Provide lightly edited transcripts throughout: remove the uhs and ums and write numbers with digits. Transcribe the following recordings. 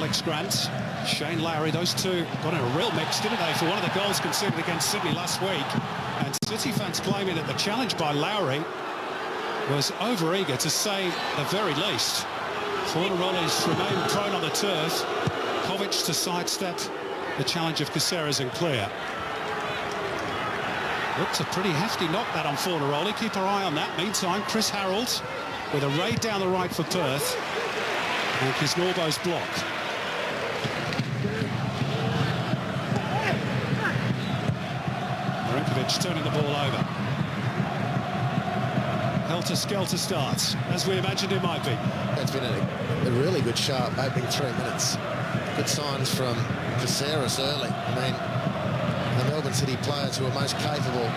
Alex Grant, Shane Lowry, those two got in a real mix, didn't they, for one of the goals conceded against Sydney last week. And City fans claiming that the challenge by Lowry was over-eager, to say the very least. Fornaroli's remained prone on the turf. Kovic to sidestep the challenge of Caceres and clear. Looks a pretty hefty knock that on Fornaroli. Keep our eye on that. Meantime, Chris Harold with a raid down the right for Perth. And Kisnorbo's block. Marinkovic turning the ball over. Helter-skelter starts, as we imagined it might be. It's been a really good, sharp opening 3 minutes. Good signs from Caceres early. I mean, the Melbourne City players who are most capable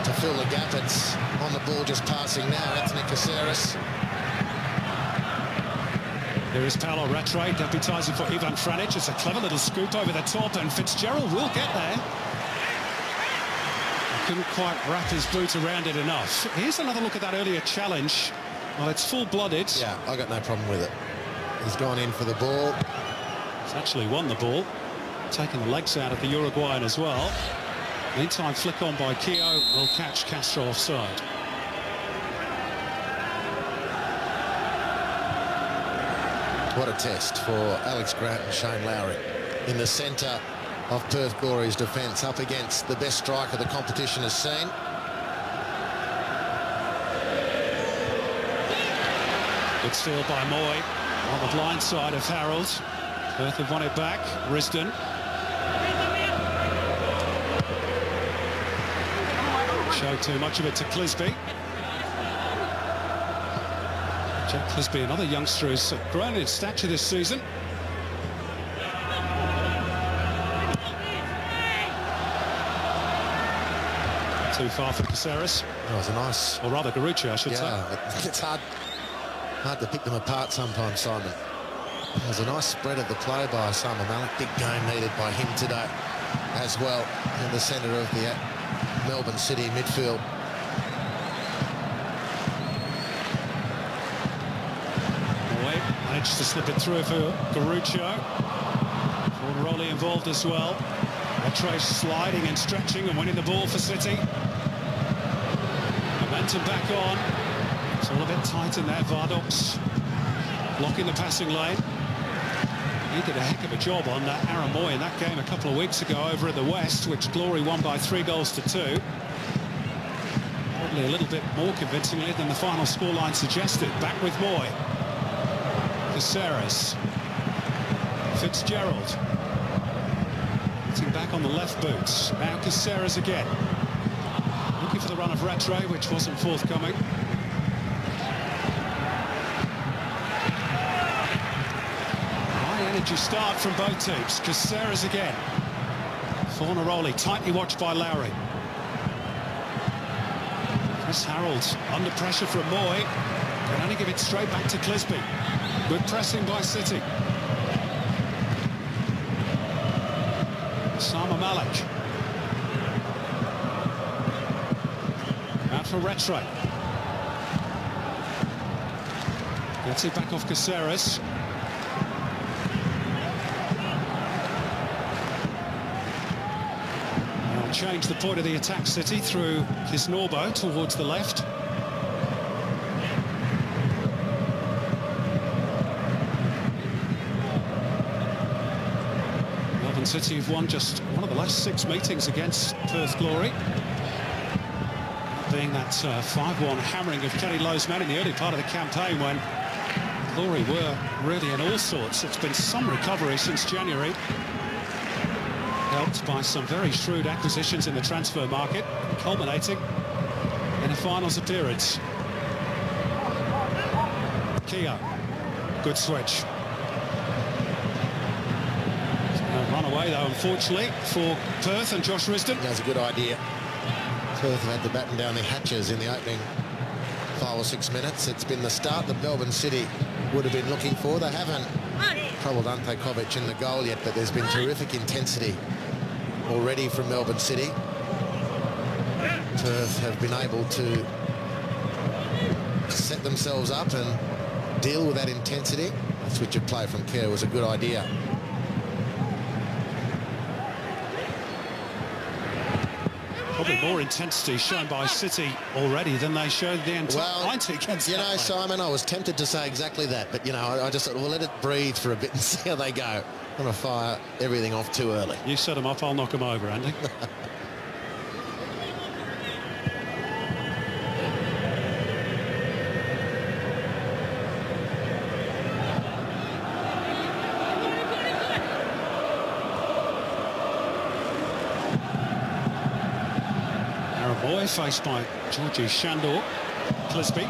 to fill the gap, it's on the ball just passing now. Anthony Caceres. Here is Paolo Rattray deputising for Ivan Franic. It's a clever little scoop over the top, and Fitzgerald will get there. Couldn't quite wrap his boot around it enough. Here's another look at that earlier challenge. Well, it's full-blooded. Yeah, I got no problem with it. He's gone in for the ball. He's actually won the ball, taking the legs out of the Uruguayan as well. Meantime, flick on by Keogh will catch Castro offside. What a test for Alex Grant and Shane Lowry in the centre of Perth Glory's defence, up against the best striker the competition has seen. Good steal by Moy on the blind side of Harold. Perth have won it back. Risdon. Showed too much of it to Clisby. Jack Clisby, another youngster who's grown in stature this season. Too far for Caceres. That was a nice... Or rather, Garucci, I should say. Yeah, it's hard to pick them apart sometimes, Simon. There's a nice spread of the play by Osama Malik. Big game needed by him today as well, in the centre of the Melbourne City midfield. Managed to slip it through for Garuccio. Fornaroli involved as well. Rattray sliding and stretching and winning the ball for City. Momentum back on. It's all a bit tight in there. Vardox blocking the passing lane. He did a heck of a job on Aaron Moy in that game a couple of weeks ago over at the West, which Glory won by 3-2. Probably a little bit more convincingly than the final scoreline suggested. Back with Moy. Caceres. Fitzgerald. Getting back on the left boots. Now Caceres again. Looking for the run of Rattray, which wasn't forthcoming. High energy start from both teams. Caceres again. Fornaroli tightly watched by Lowry. Chris Harold under pressure from Moy. Can only give it straight back to Clisby. Good pressing by City. Osama Malik. Out for Rattray. Gets it back off Caceres. Now change the point of the attack, City, through Kisnorbo towards the left. City have won just one of the last 6 meetings against Perth Glory. Being that 5-1 hammering of Kenny Lowe's men in the early part of the campaign when Glory were really in all sorts. It's been some recovery since January, helped by some very shrewd acquisitions in the transfer market, culminating in a finals appearance. Keogh, good switch. Run away though, unfortunately, for Perth and Josh Risdon. That's a good idea. Perth have had to batten down the hatches in the opening 5 or 6 minutes. It's been the start that Melbourne City would have been looking for. They haven't troubled Ante Kovic in the goal yet, but there's been terrific intensity already from Melbourne City. Perth have been able to set themselves up and deal with that intensity. A switch of play from Kerr was a good idea. Probably more intensity shown by City already than they showed the entire 90 against you know, Adelaide. Simon, I was tempted to say exactly that, but, you know, I just thought, well, let it breathe for a bit and see how they go. I'm going to fire everything off too early. You set them up, I'll knock them over, Andy. Boy faced by Georgie Shandor. Clisby.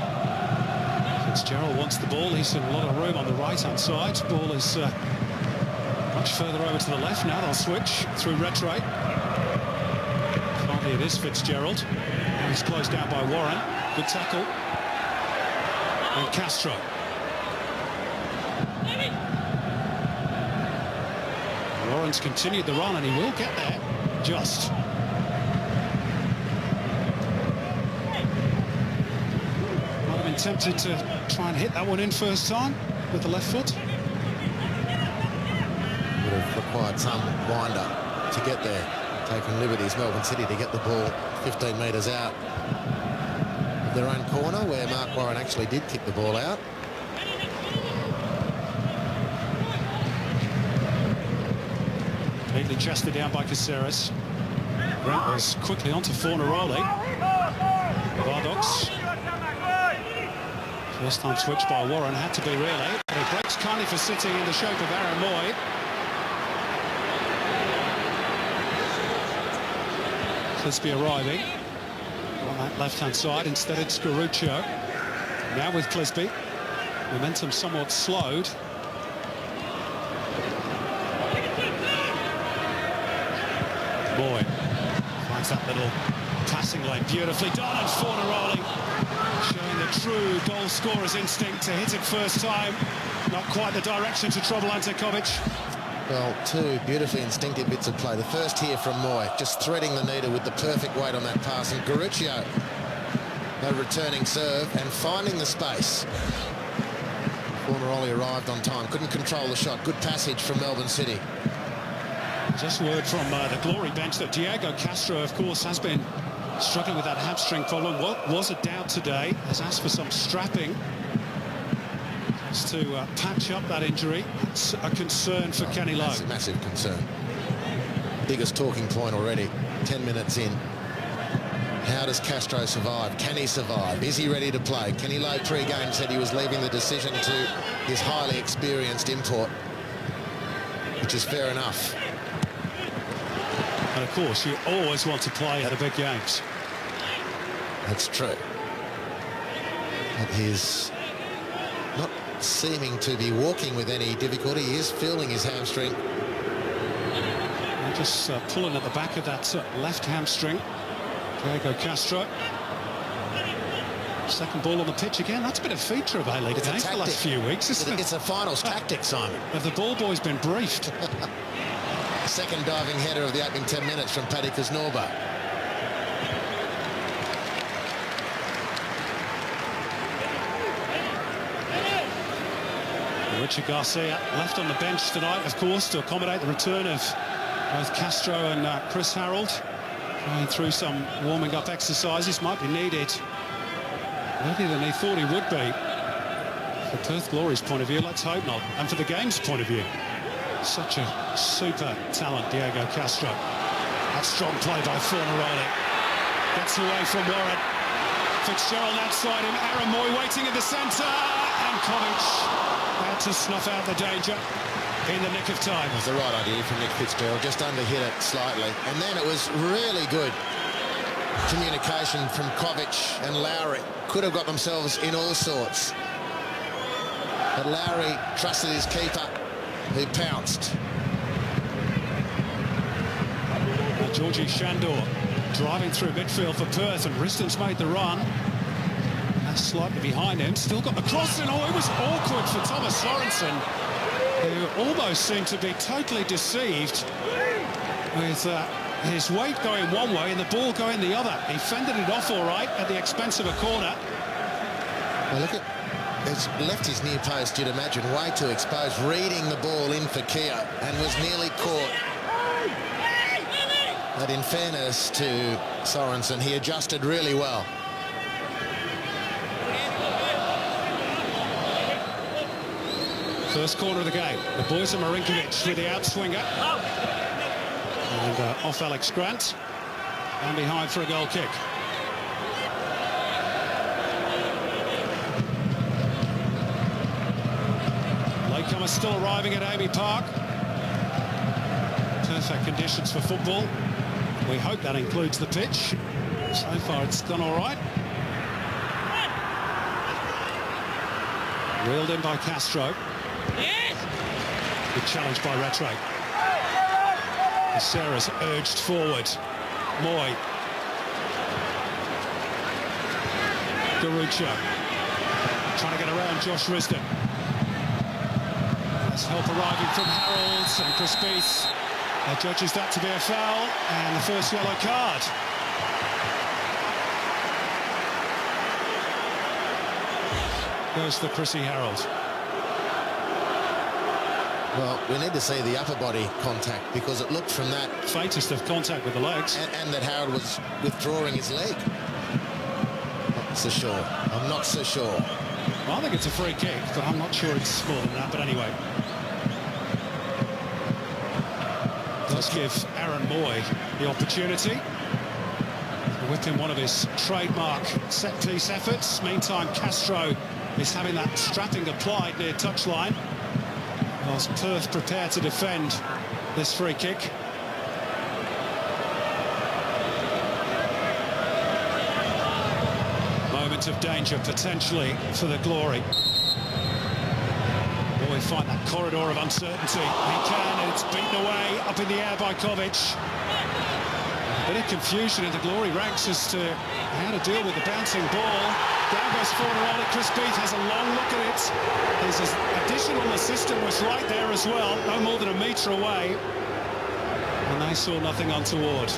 Fitzgerald wants the ball. He's in a lot of room on the right-hand side. Ball is much further over to the left. Now they'll switch through Rattray. Finally it is Fitzgerald. Now he's closed down by Warren. Good tackle. And Castro. Warren's continued the run and he will get there. Just. Tempted to try and hit that one in first time with the left foot. Would have required some winder to get there. Taking liberties, Melbourne City, to get the ball 15 metres out of their own corner, where Mark Warren actually did kick the ball out. Neatly chested down by Caceres. Grant was quickly onto Fornaroli. Vardox. First time switch by Warren, had to be really. But it breaks kindly for City in the shape of Aaron Moy. Clisby arriving on that left-hand side. Instead it's Garuccio. Now with Clisby. Momentum somewhat slowed. Moy finds that little passing lane beautifully done, and Fornaroli showing the true goal scorer's instinct to hit it first time. Not quite the direction to trouble Ante Covic. Well, two beautifully instinctive bits of play. The first here from Moy, just threading the needle with the perfect weight on that pass, and Garuccio, a returning serve and finding the space. Fornaroli arrived on time, couldn't control the shot. Good passage from Melbourne City. Just word from the Glory bench that Diego Castro, of course, has been struggling with that hamstring problem. What was a doubt today, has asked for some strapping just to patch up that injury. It's a concern for Kenny Lowe. Massive concern. Biggest talking point already, 10 minutes in. How does Castro survive? Can he survive? Is he ready to play? Kenny Lowe pre-game said he was leaving the decision to his highly experienced import, which is fair enough. And of course, you always want to play at the big games. That's true. But he's not seeming to be walking with any difficulty. He is feeling his hamstring. And just pulling at the back of that left hamstring. Diego Castro. Second ball on the pitch again. That's been a feature of A-League games the last few weeks, isn't it? It's a finals tactic, Simon. Have the ball boys been briefed? Second diving header of the opening 10 minutes from Paddy Kuznorba. Richard Garcia left on the bench tonight, of course, to accommodate the return of both Castro and Chris Harold. Going through some warming-up exercises, might be needed earlier than he thought he would be. For Perth Glory's point of view, let's hope not. And for the game's point of view. Such a super talent, Diego Castro. That strong play by Fornaroli. Gets away from Warren. Fitzgerald outside him. Aaron Moy waiting in the centre. And Covic had to snuff out the danger in the nick of time. It was the right idea from Nick Fitzgerald. Just under-hit it slightly. And then it was really good communication from Covic and Lowry. Could have got themselves in all sorts. But Lowry trusted his keeper, who pounced. Georgie Shandor driving through midfield for Perth, and Riston's made the run. That's slightly behind him. Still got the cross, and it was awkward for Thomas Sorensen, who almost seemed to be totally deceived with his weight going one way and the ball going the other. He fended it off all right at the expense of a corner. Well, has left his near post, you'd imagine, way too exposed, reading the ball in for Kia, and was nearly caught. But in fairness to Sorensen, he adjusted really well. First corner of the game. The boys of Marinkovic with the outswinger. And off Alex Grant. And behind for a goal kick. Latecomers still arriving at Amy Park. Perfect conditions for football. We hope that includes the pitch. So far it's done all right. Wheeled in by Castro. Good challenge by Rattray. Sarah's urged forward. Moy. Garuccio. Trying to get around Josh Risdon. There's help arriving from Harold, and Chris Beath judges that to be a foul, and the first yellow card. Goes to Chrissy Harold. Well, we need to see the upper body contact, because it looked from that... Faintest of contact with the legs. And that Harold was withdrawing his leg. Not so sure. I'm not so sure. Well, I think it's a free kick, but I'm not sure it's more than that. But anyway. Does give Aaron Moy the opportunity to whip in one of his trademark set-piece efforts. Meantime, Castro is having that strapping applied near touchline, whilst Perth prepare to defend this free kick. Moment of danger potentially for the Glory. Will we find that corridor of uncertainty? He can, and it's beaten away up in the air by Kovic. A bit of confusion in the Glory ranks as to how to deal with the bouncing ball. Down goes Fornaroli. Chris Beath has a long look at it. His additional assistant was right there as well, no more than a metre away. And they saw nothing untoward.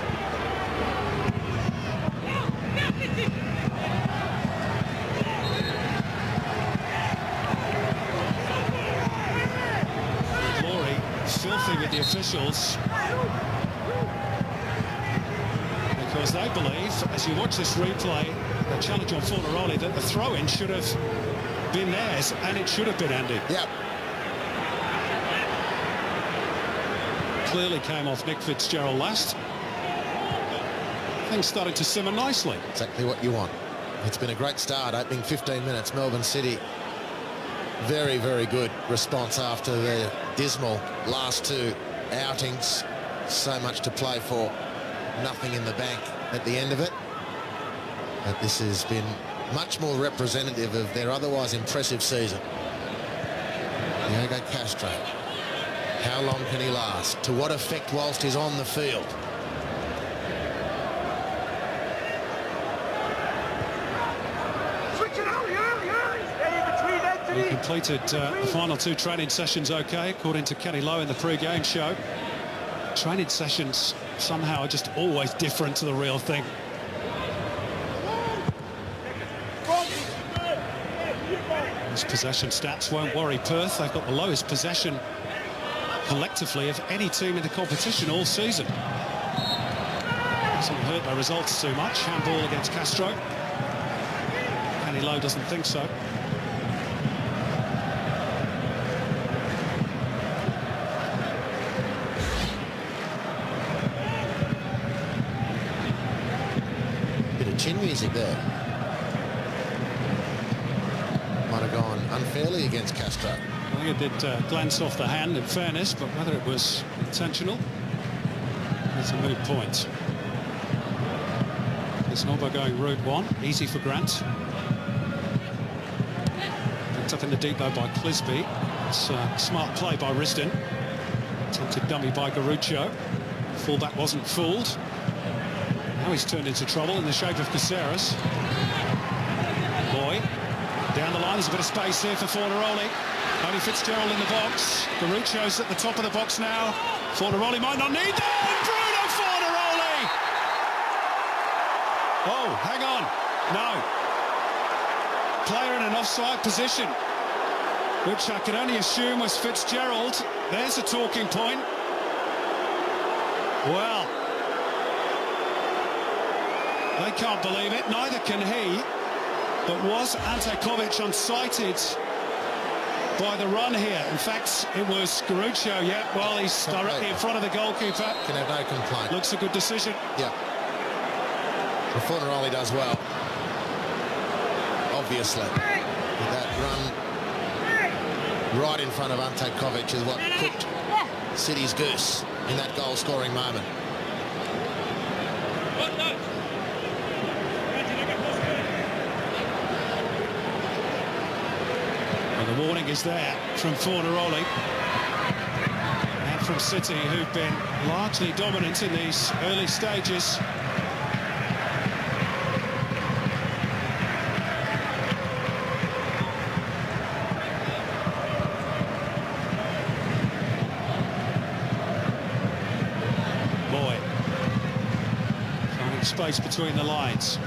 The Glory filthy with the officials, because they believe, as you watch this replay, the challenge on Fornaroli, that the throw-in should have been theirs, and it should have been, Andy. Yep. Clearly came off Nick Fitzgerald last. Things starting to simmer nicely. Exactly what you want. It's been a great start, opening 15 minutes. Melbourne City, very, very good response after their dismal last two outings. So much to play for. Nothing in the bank at the end of it. But this has been much more representative of their otherwise impressive season. Diogo Castro. How long can he last? To what effect whilst he's on the field? We completed the final two training sessions okay, according to Kenny Lowe in the pre-game show. Training sessions somehow are just always different to the real thing. Those possession stats won't worry Perth. They've got the lowest possession collectively of any team in the competition all season. Doesn't hurt their results too much. Handball against Castro. Kenny Lowe doesn't think so. Bit of chin music there. Might have gone unfairly against Castro. I think it did glance off the hand, in fairness, but whether it was intentional, it's a moot point. It's Norbo going route one, easy for Grant. Picked up in the deep though by Clisby. It's a smart play by Risdon. Attempted dummy by Garuccio. Fullback wasn't fooled. Now he's turned into trouble in the shape of Caceres. Boy, down the line, there's a bit of space here for Fornaroli. Only Fitzgerald in the box. Garuccio's at the top of the box now. Fornaroli might not need that. And Bruno Fornaroli! Oh, hang on. No. player in an offside position, which I can only assume was Fitzgerald. There's a talking point. Well, they can't believe it, neither can he. But was Ante Kovic unsighted by the run here? In fact, it was Garuccio, yeah, well, he's directly in front of the goalkeeper. Can have no complaint. Looks a good decision. Yeah. And Fornaroli does well. Obviously. That run right in front of Ante Kovic is what cooked City's goose in that goal-scoring moment. The warning is there from Fornaroli and from City, who've been largely dominant in these early stages. Boy, finding space between the lines.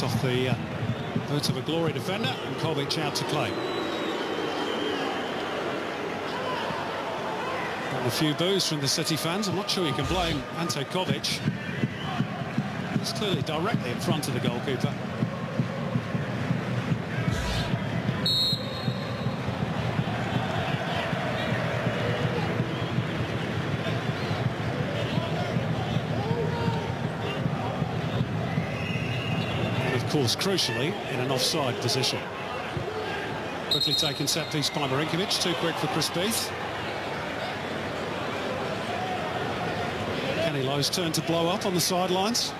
Off the boot of a glory defender, and Kovic out to play. Got a few boos from the City fans. I'm not sure you can blame Ante Kovic. He's clearly directly in front of the goalkeeper. Of course, crucially, in an offside position. Quickly taken set piece by Marinkovic, too quick for Chris Beath. Kenny Lowe's turn to blow up on the sidelines.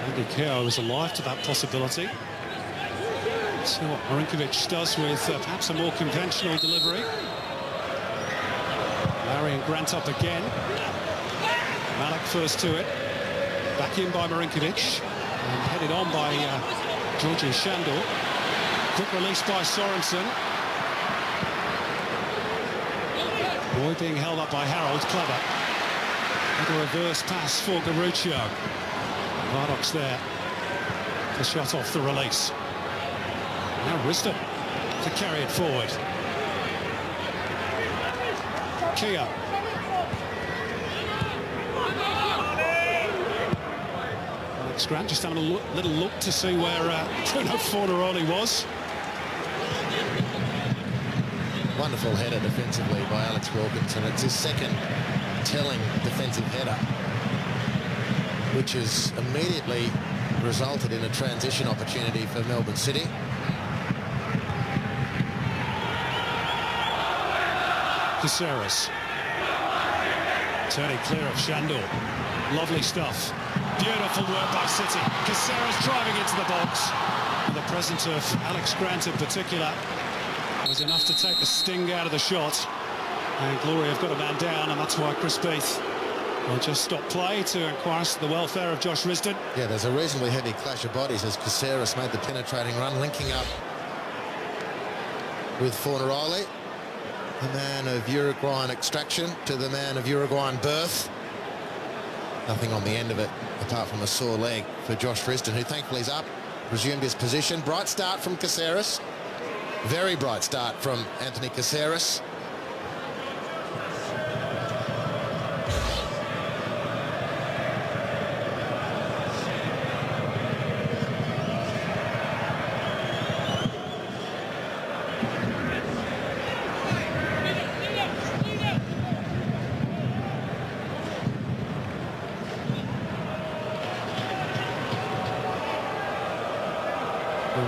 Andy Keogh is alive to that possibility. See what Marinkovic does with perhaps a more conventional delivery. Larry and Grant up again. Malik first to it. Back in by Marinkovic. And headed on by Georgi Shandor. Quick release by Sorensen. Boy being held up by Harold. Clever. And a reverse pass for Garuccio. Vardox there. The shot off the release. Now Riston to carry it forward. Keogh. Alex Grant just having a little look to see where Bruno Fornaroli was. Wonderful header defensively by Alex Wilkinson. It's his second telling defensive header, which has immediately resulted in a transition opportunity for Melbourne City. Caceres. Turning clear of Shandor. Lovely stuff. Beautiful work by City. Caceres driving into the box. And the presence of Alex Grant in particular was enough to take the sting out of the shot. And Glory have got a man down, and that's why Chris Beath will just stop play to inquire as to the welfare of Josh Risdon. Yeah, there's a reasonably heavy clash of bodies as Caceres made the penetrating run, linking up with Fornaroli. The man of Uruguayan extraction to the man of Uruguayan birth. Nothing on the end of it, apart from a sore leg for Josh Risdon, who thankfully is up, resumed his position. Bright start from Caceres. Very bright start from Anthony Caceres.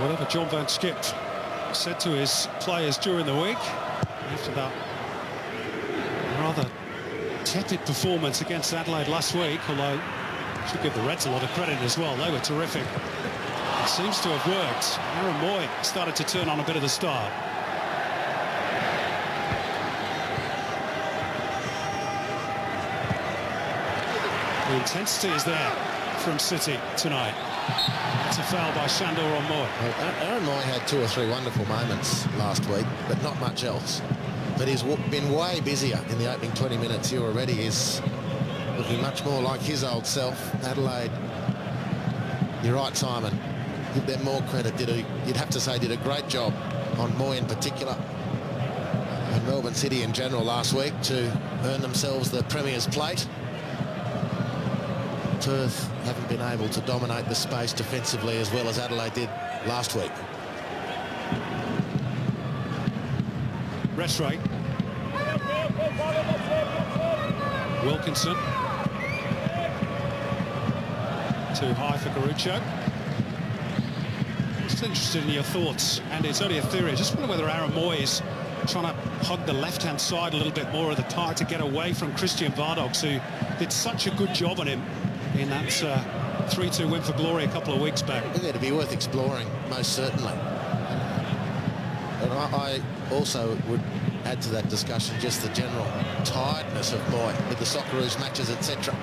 Whatever John Van Schip said to his players during the week after that rather tepid performance against Adelaide last week, although I should give the Reds a lot of credit as well. They were terrific. It seems to have worked. Aaron Moy started to turn on a bit of the start. The intensity is there from City tonight. It's a foul by Shandor on Moy. Well, Aaron Moy had 2 or 3 wonderful moments last week, but not much else. But he's been way busier in the opening 20 minutes. He already is looking much more like his old self. Adelaide, you're right, Simon. Give them more credit. You'd have to say did a great job on Moy in particular, and Melbourne City in general last week to earn themselves the Premier's plate. Perth haven't been able to dominate the space defensively as well as Adelaide did last week. Rattray. Wilkinson. Too high for Garucho. Just interested in your thoughts, and it's only a theory. I just wonder whether Aaron Moy is trying to hug the left-hand side a little bit more of the tie to get away from Christian Vardox, who did such a good job on him in that 3-2 win for Glory a couple of weeks back. It'd be worth exploring, most certainly. And I also would add to that discussion just the general tiredness of Moy with the Socceroos matches, etc.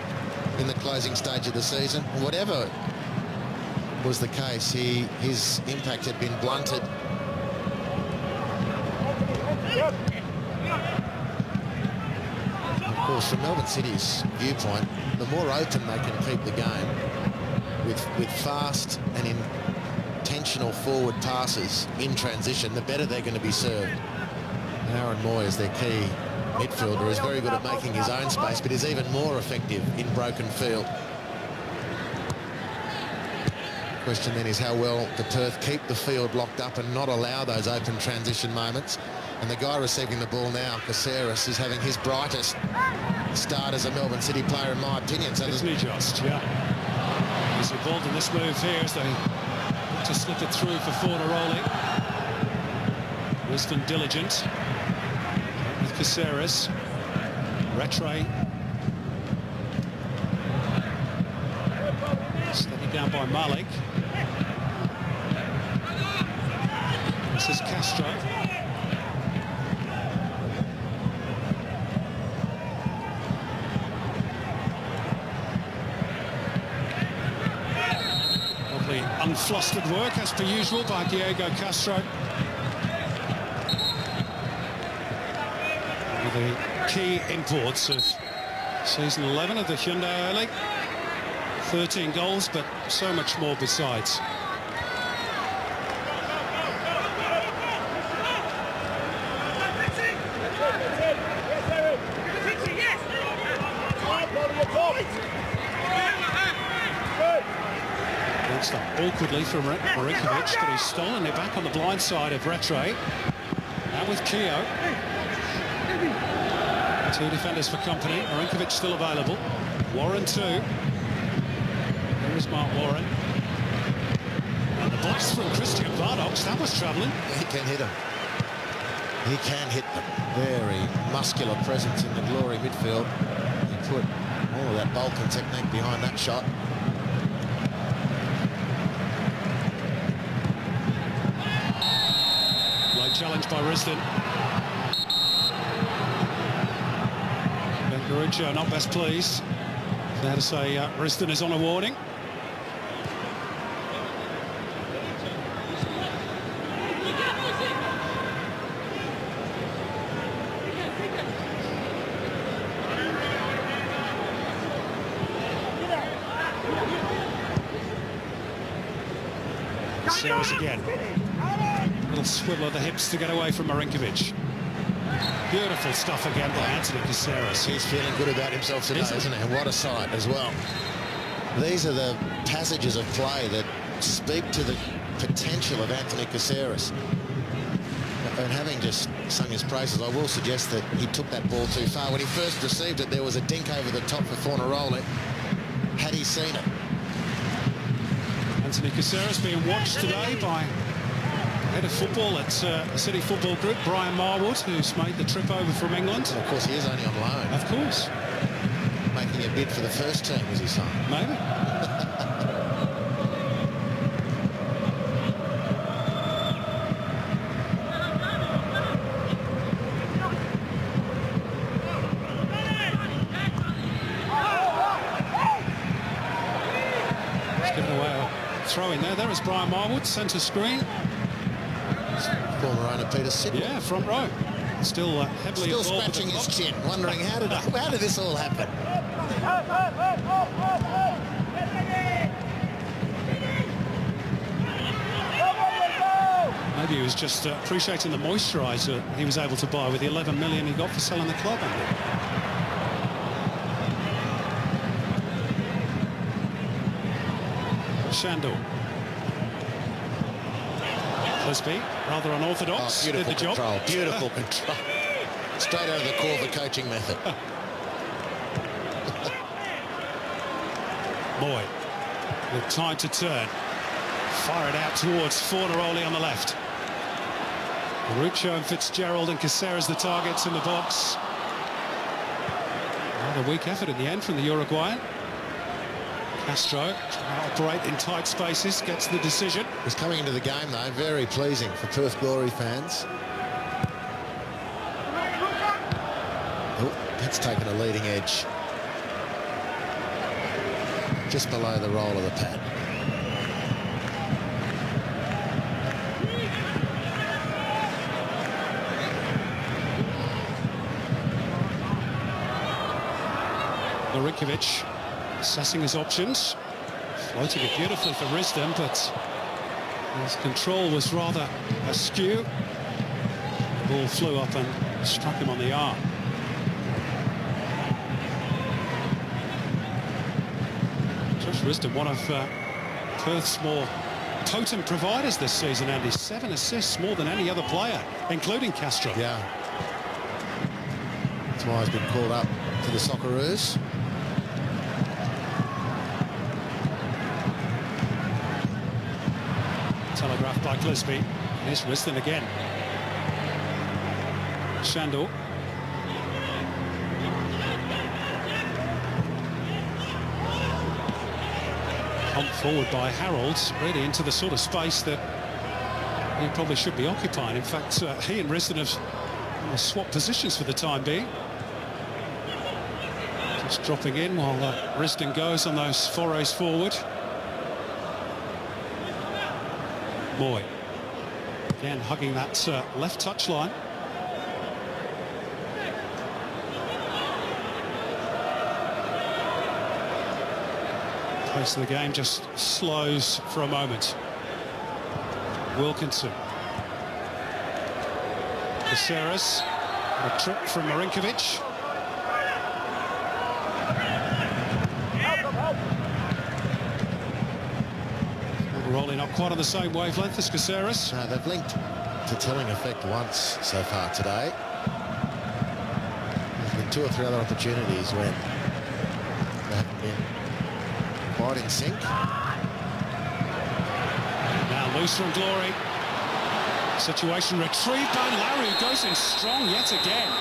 in the closing stage of the season. Whatever was the case, his impact had been blunted. Of course, from Melbourne City's viewpoint, the more open they can keep the game with fast and intentional forward passes in transition, the better they're going to be served. And Aaron Moy, as their key midfielder, is very good at making his own space, but is even more effective in broken field. The question then is how well do Perth keep the field locked up and not allow those open transition moments. And the guy receiving the ball now, Caceres, is having his brightest start as a Melbourne City player, in my opinion. So Isn't he just, yeah. He's involved in this move here as they look to slip it through for Fornaroli. Wisdom diligent with Caceres. Rattray. Steadied down by Malik. This is Castro. Unflustered work, as per usual, by Diego Castro. One of the key imports of season 11 of the Hyundai A-League. 13 goals, but so much more besides. Awkwardly from Marinkovic, but he's stolen it back on the blind side of Rattray. Now with Keogh. 2 defenders for company. Marinkovic still available. Warren too. There is Mark Warren. And the blast from Christian Vardox, that was travelling. He can hit him. He can hit them. Very muscular presence in the Glory midfield. He put all of that bulk and technique behind that shot. Challenged by Risdon. Garucho not best pleased. Fair to say Risdon is on a warning. Caceres again. Little swivel of the hips to get away from Marinkovic. Beautiful stuff again by Anthony Caceres. He's feeling good about himself today, isn't he? And what a sight as well. These are the passages of play that speak to the potential of Anthony Caceres. And having just sung his praises, I will suggest that he took that ball too far. When he first received it, there was a dink over the top for Fornaroli. Had he seen it? Anthony Caceres being watched today by head of football at the City Football Group, Brian Marwood, who's made the trip over from England. Well, of course, he is only on loan. Of course. Making a bid for the first team, was he saying? Maybe. throw in there. There is Brian Marwood, centre screen. Former owner Peter Sidney. Yeah, front row. Still heavily Still involved scratching with the his clock. chin, wondering how did this all happen? Maybe he was just appreciating the moisturiser he was able to buy with the 11 million he got for selling the club. Shandor. Clisby, rather unorthodox, Oh, did the beautiful job. control, beautiful control. Straight out of the Corver coaching method. Moy, with time to turn. Fire it out towards Fornaroli on the left. Ruccio and Fitzgerald and Caceres the targets in the box. Another weak effort in the end from the Uruguayan. Castro, trying to operate in tight spaces, gets the decision. He's coming into the game, though, very pleasing for Perth Glory fans. Oh, that's taken a leading edge. Just below the roll of the pad. Marinkovic assessing his options, floating it beautifully for Risdon, but his control was rather askew. The ball flew up and struck him on the arm. Josh Risdon, one of Perth's more potent providers this season, Andy. 7 assists, more than any other player, including Castro. Yeah. That's why he's been called up to the Socceroos. Telegraphed by Clisby. Here's Risdon again. Shandor. Pumped forward by Harold, really into the sort of space that he probably should be occupying. In fact, he and Risdon have swapped positions for the time being. Just dropping in while Risdon goes on those forays forward. Moy again hugging that left touchline. Pace of the game just slows for a moment. Wilkinson. Caceres. A trip from Marinkovic. Rolling not quite on the same wavelength as Caceres. No, they've linked to telling effect once so far today. There's been 2 or 3 other opportunities when they haven't been quite in sync. Now loose from Glory. Situation retrieved by Larry, who goes in strong yet again.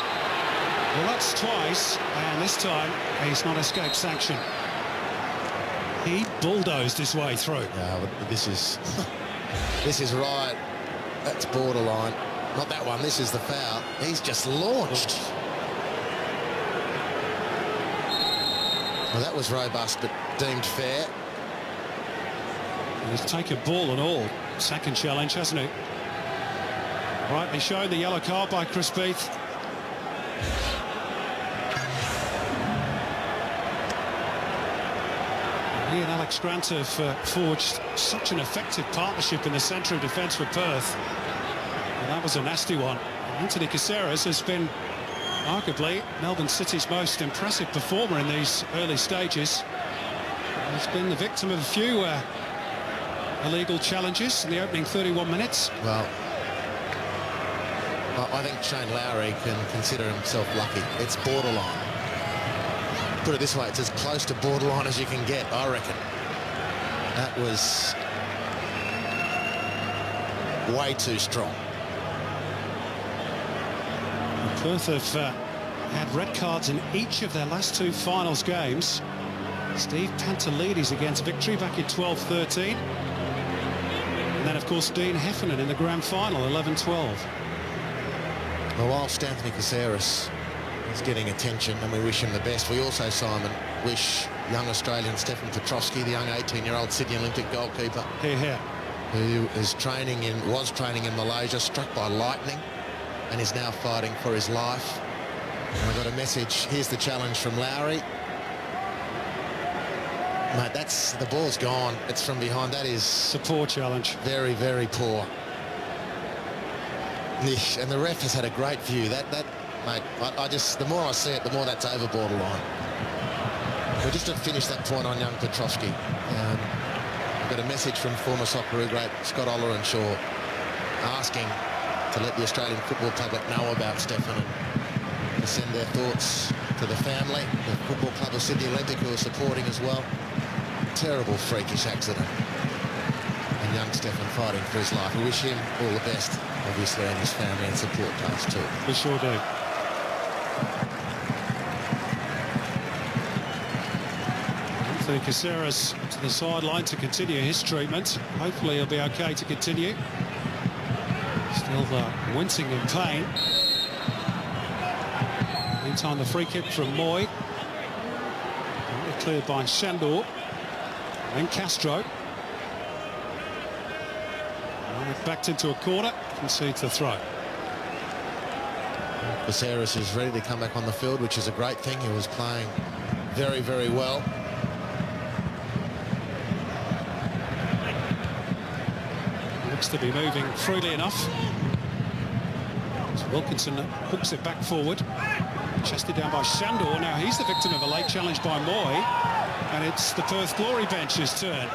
Well, that's twice, and this time he's not escaped sanction. He bulldozed his way through. Yeah, but this is right. That's borderline. Not that one. This is the foul. He's just launched. Well, that was robust, but deemed fair. He's taken ball and all. Second challenge, hasn't he? Rightly shown the yellow card by Chris Beath. He and Alex Grant have forged such an effective partnership in the centre of defence for Perth. And that was a nasty one. Anthony Caceres has been arguably Melbourne City's most impressive performer in these early stages. He's been the victim of a few illegal challenges in the opening 31 minutes. Well, I think Shane Lowry can consider himself lucky. It's borderline. Put it this way, it's as close to borderline as you can get, I reckon. That was way too strong. Perth have had red cards in each of their last 2 finals games. Steve Pantelides against Victory back in 12-13. And then, of course, Dean Heffernan in the grand final, 11-12. Well, whilst Anthony Caceres is getting attention and we wish him the best, we also, Simon, wish young Australian Stefan Petrovski, the young 18-year-old Sydney Olympic goalkeeper. Here. Who was training in Malaysia, struck by lightning, and is now fighting for his life. And I got a message. Here's the challenge from Lowry. Mate, the ball's gone. It's from behind. That is... It's a poor challenge. Very, very poor. And the ref has had a great view. Mate, the more I see it, the more that's over borderline. We're just to finish that point on young Petrovski. I've got a message from former Socceroo great Scott Shaw asking to let the Australian football public know about Stefan and to send their thoughts to the family, the Football Club of Sydney Olympic, who are supporting as well. Terrible, freakish accident. And young Stefan fighting for his life. We wish him all the best, obviously, and his family, and support us too. We sure do. Anthony Caceres to the sideline to continue his treatment. Hopefully he'll be okay to continue. Still wincing in pain. Meantime, the free kick from Moy. Cleared by Shandor. Then Castro. Backed into a corner, concedes the throw. Caceres is ready to come back on the field, which is a great thing. He was playing very, very well. Looks to be moving freely enough. So Wilkinson hooks it back forward. Chested down by Shandor. Now he's the victim of a late challenge by Moy. And it's the Perth Glory bench's turn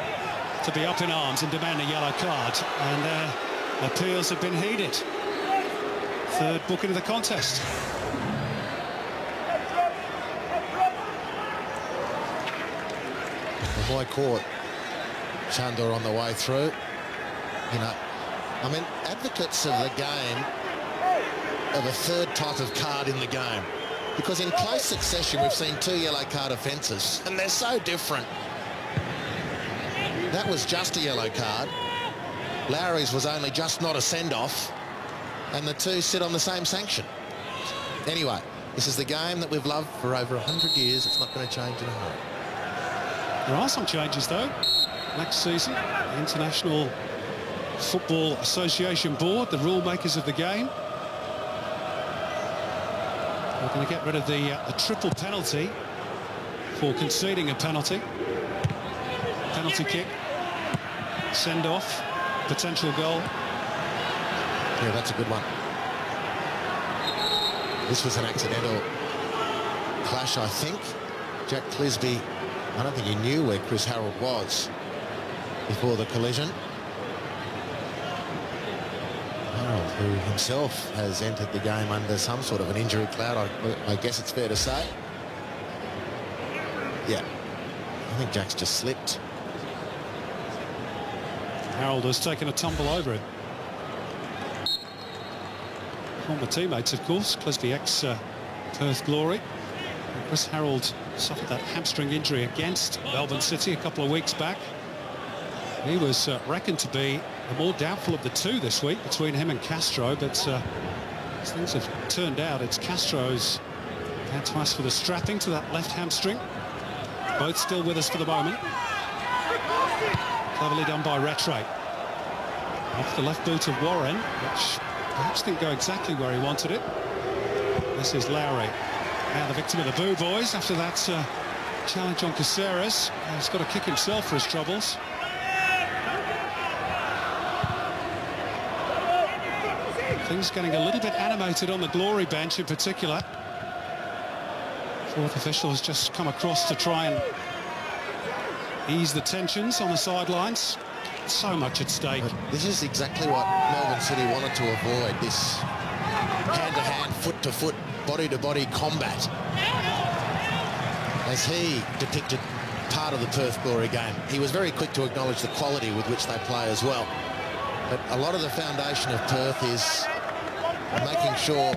to be up in arms and demand a yellow card. And appeals have been heeded. Third booking of the contest. The boy caught Shandor on the way through. You know, I mean, advocates of the game of a third type of card in the game. Because in close succession, we've seen 2 yellow card offences, and they're so different. That was just a yellow card. Lowry's was only just not a send-off, and the two sit on the same sanction. Anyway, this is the game that we've loved for over 100 years. It's not going to change in a hurry. There are some changes, though. Next season, the International Football Association Board, the rule makers of the game, we're going to get rid of the triple penalty for conceding a penalty. Penalty kick, send-off, potential goal. Yeah, that's a good one. This was an accidental clash, I think. Jack Clisby, I don't think he knew where Chris Harold was before the collision. Harold, who himself has entered the game under some sort of an injury cloud, I guess it's fair to say. Yeah, I think Jack's just slipped. Harold has taken a tumble over him. Former teammates, of course. Clisby ex-Perth Glory. Chris Harold suffered that hamstring injury against Melbourne City a couple of weeks back. He was reckoned to be the more doubtful of the two this week between him and Castro, but as things have turned out, it's Castro's had to ask for the strapping to that left hamstring. Both still with us for the moment. Cleverly done by Rattray. Off the left boot of Warren, which perhaps didn't go exactly where he wanted it. This is Lowry. Now the victim of the Boo Boys after that challenge on Caceres. He's got to kick himself for his troubles. Things getting a little bit animated on the Glory bench in particular. Fourth official has just come across to try and ease the tensions on the sidelines. So much at stake. But this is exactly what Melbourne City wanted to avoid, this hand-to-hand, foot-to-foot, body-to-body combat. As he depicted part of the Perth Glory game, he was very quick to acknowledge the quality with which they play as well. But a lot of the foundation of Perth is making sure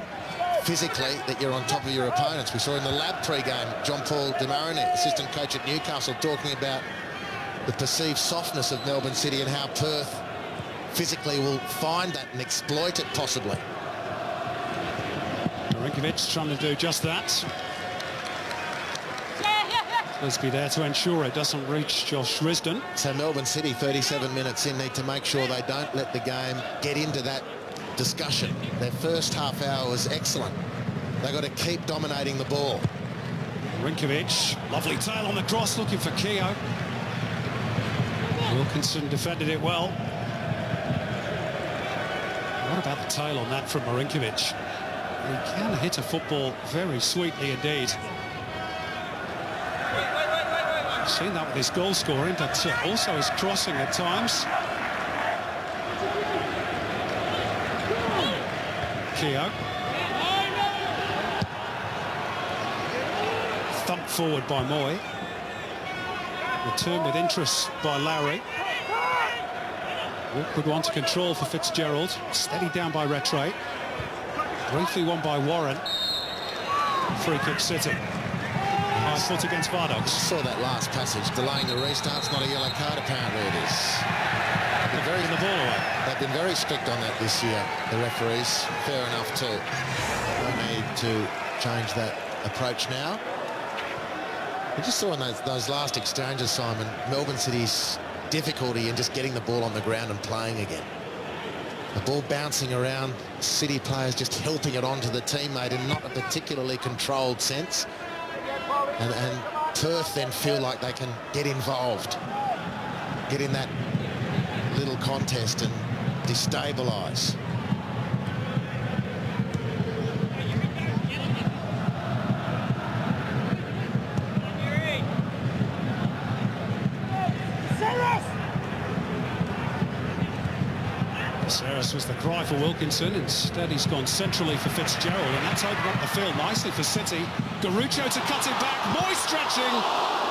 physically that you're on top of your opponents. We saw in the lab pre-game, John Paul Demarine, assistant coach at Newcastle, talking about the perceived softness of Melbourne City and how Perth physically will find that and exploit it possibly. Rinkovic trying to do just that. Clisby there to ensure it doesn't reach Josh Risdon. So Melbourne City, 37 minutes in, need to make sure they don't let the game get into that discussion. Their first half hour was excellent. They've got to keep dominating the ball. Rinkovic, lovely tail on the cross, looking for Keogh. Wilkinson defended it well. What about the tail on that from Marinkovic? He can hit a football very sweetly indeed. Seen that with his goal scoring, but also his crossing at times. Keogh. Thumped forward by Moy. Return with interest by Lowry. Awkward one to control for Fitzgerald. Steadied down by Rattray. Briefly won by Warren. Free kick City. High foot against Vardox. Saw that last passage, delaying the restart's not a yellow card, apparently it is. The ball away. They've been very strict on that this year, the referees. Fair enough too. No need to change that approach now. We just saw in those last exchanges, Simon, Melbourne City's difficulty in just getting the ball on the ground and playing again. The ball bouncing around, City players just helping it onto the teammate in not a particularly controlled sense. And Perth then feel like they can get involved, get in that little contest and destabilise. Saris was the cry for Wilkinson. Instead, he's gone centrally for Fitzgerald, and that's opened up the field nicely for City. Garuccio to cut it back. Moy stretching.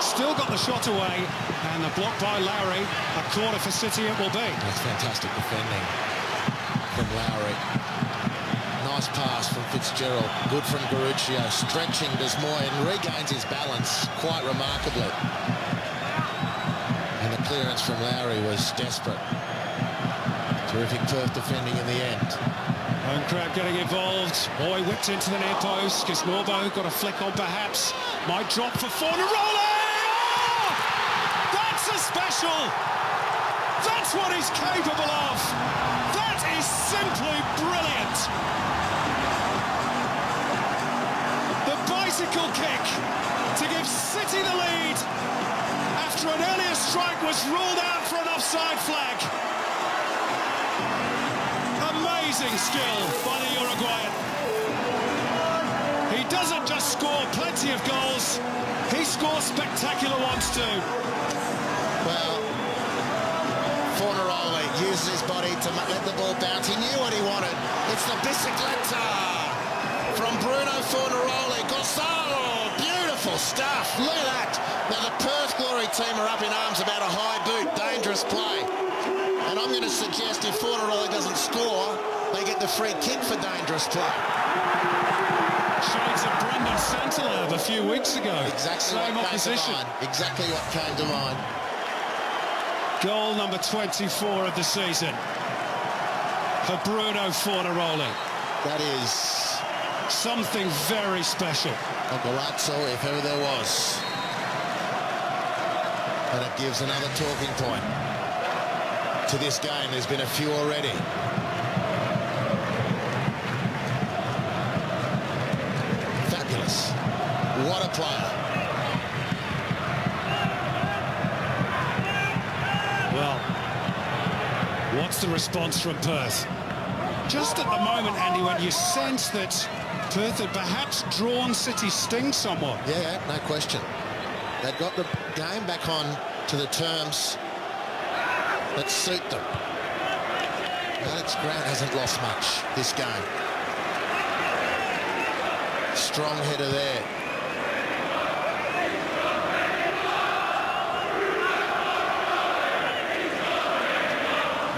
Still got the shot away, and the block by Lowry. A corner for City it will be. That's fantastic defending from Lowry. Nice pass from Fitzgerald. Good from Garuccio. Stretching does Moy and regains his balance quite remarkably. And the clearance from Lowry was desperate. Terrific Perth defending in the end. Home crowd getting involved. Moy whipped into the near post. Kisnorbo got a flick on perhaps. Might drop for Fornaroli! Oh! That's a special! That's what he's capable of! That is simply brilliant! The bicycle kick to give City the lead after an earlier strike was ruled out for an offside flag. Amazing skill by the Uruguayan. He doesn't just score plenty of goals, he scores spectacular ones too. Well, Fornaroli uses his body to let the ball bounce. He knew what he wanted. It's the bicicletta from Bruno Fornaroli. Gonzalo, beautiful stuff. Look at that. Now the Perth Glory team are up in arms about a high boot, dangerous play. And I'm going to suggest if Fornaroli doesn't score, they get the free kick for dangerous play. Shades of Brendan Santalab a few weeks ago. Exactly Same opposition. Exactly what came to mind. Goal number 24 of the season for Bruno Fornaroli. That is something very special. A Golazzo, if ever there was. And it gives another talking point to this game. There's been a few already. Fabulous. What a player. Well, what's the response from Perth? Just at the moment, Andy, when you sense that Perth had perhaps drawn City's sting somewhat. Yeah, no question. They've got the game back on to the terms that suit them. Alex Grant hasn't lost much this game. Strong header there.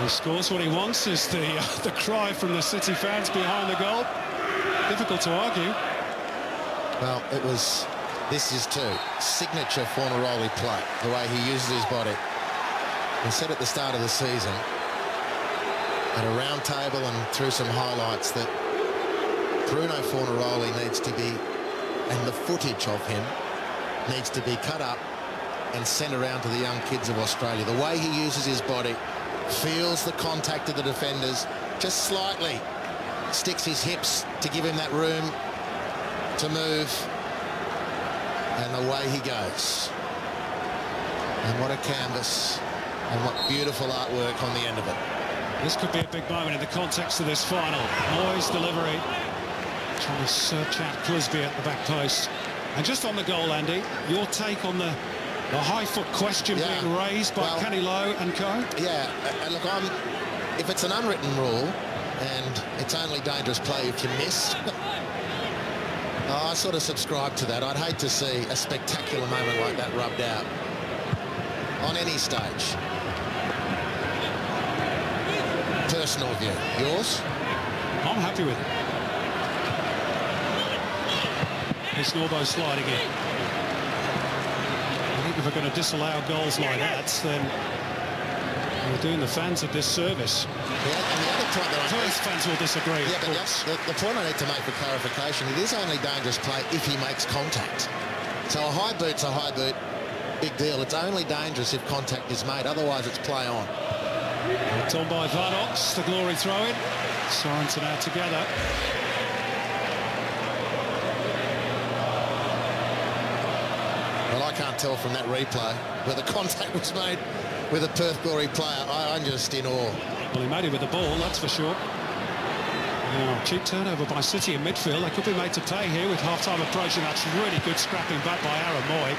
He scores what he wants, is the cry from the City fans behind the goal. Difficult to argue. Well, this is too signature Fornaroli play, the way he uses his body. We said at the start of the season, at a round table and through some highlights, that Bruno Fornaroli needs to be, and the footage of him needs to be cut up and sent around to the young kids of Australia. The way he uses his body, feels the contact of the defenders, just slightly sticks his hips to give him that room to move, and away he goes. And what a canvas, and what beautiful artwork on the end of it. This could be a big moment in the context of this final. Moyes' delivery, trying to search out Clisby at the back post. And just on the goal, Andy, your take on the high foot question being raised by Kenny Lowe and co? Yeah, look, if it's an unwritten rule, and it's only dangerous play if you miss, I sort of subscribe to that. I'd hate to see a spectacular moment like that rubbed out on any stage. Personal view. Yours? I'm happy with it. It's Norbo sliding in. I think if we're going to disallow goals like that, then we're doing the fans a disservice. Yeah, and the other point that Perth fans will disagree. Yeah, but the point I need to make for clarification, it is only dangerous play if he makes contact. So a high boot's a high boot, big deal. It's only dangerous if contact is made, otherwise it's play on. It's on by Vardox, the glory throw-in. Sorensen out together. Well, I can't tell from that replay whether contact was made with a Perth Glory player. I'm just in awe. Well, he made it with the ball, that's for sure. Now, cheap turnover by City in midfield. They could be made to pay here with half-time approaching. That's really good scrapping back by Aaron Moy,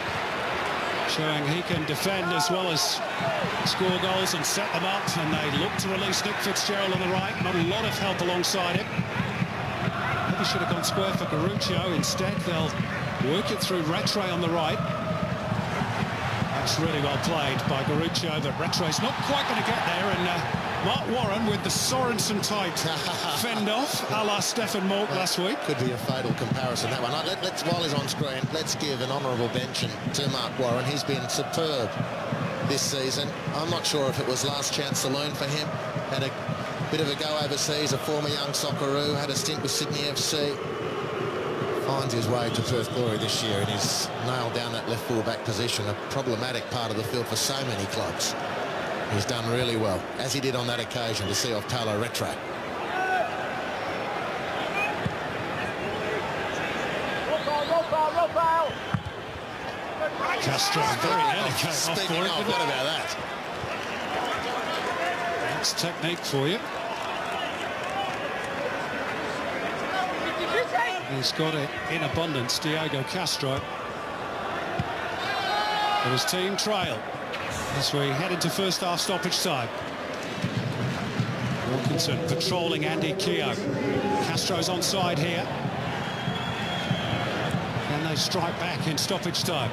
showing he can defend as well as score goals and set them up. And they look to release Nick Fitzgerald on the right. Not a lot of help alongside him. Maybe should have gone square for Garuccio. Instead, they'll work it through Rattray on the right. That's really well played by Garuccio, but Rattray's not quite going to get there. And Mark Warren with the Sorensen type fend off, a la Stefan Malk last week. Could be a fatal comparison, that one. Let's, while he's on screen, let's give an honourable mention to Mark Warren. He's been superb this season. I'm not sure if it was last chance saloon for him. Had a bit of a go overseas, a former young Socceroo, had a stint with Sydney FC. Finds his way to Perth Glory this year, and he's nailed down that left full-back position, a problematic part of the field for so many clubs. He's done really well, as he did on that occasion, to see off Paolo Rattray. Castro very nearly came off for it. What about that? That's technique for you. He's got it in abundance, Diego Castro. But his team trail as we head into first half stoppage time. Wilkinson patrolling Andy Keogh. Castro's onside here. Can they strike back in stoppage time?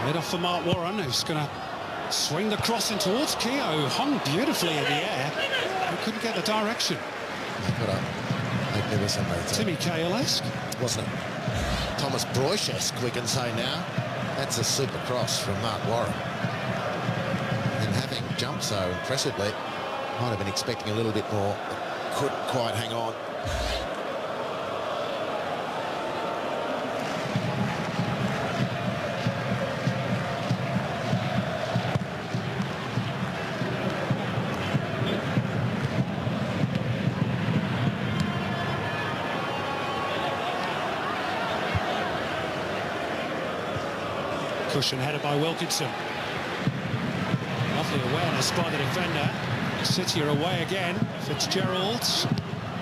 Head off for Mark Warren, who's going to swing the cross in towards Keogh, who hung beautifully in the air. He couldn't get the direction. Put up. Timmy Cahill-esque. Wasn't it? Thomas Broish-esque, we can say now. That's a super cross from Mark Warren. And having jumped so impressively, might have been expecting a little bit more, but couldn't quite hang on. Cushion headed by Wilkinson. Lovely awareness by the defender. City are away again. Fitzgerald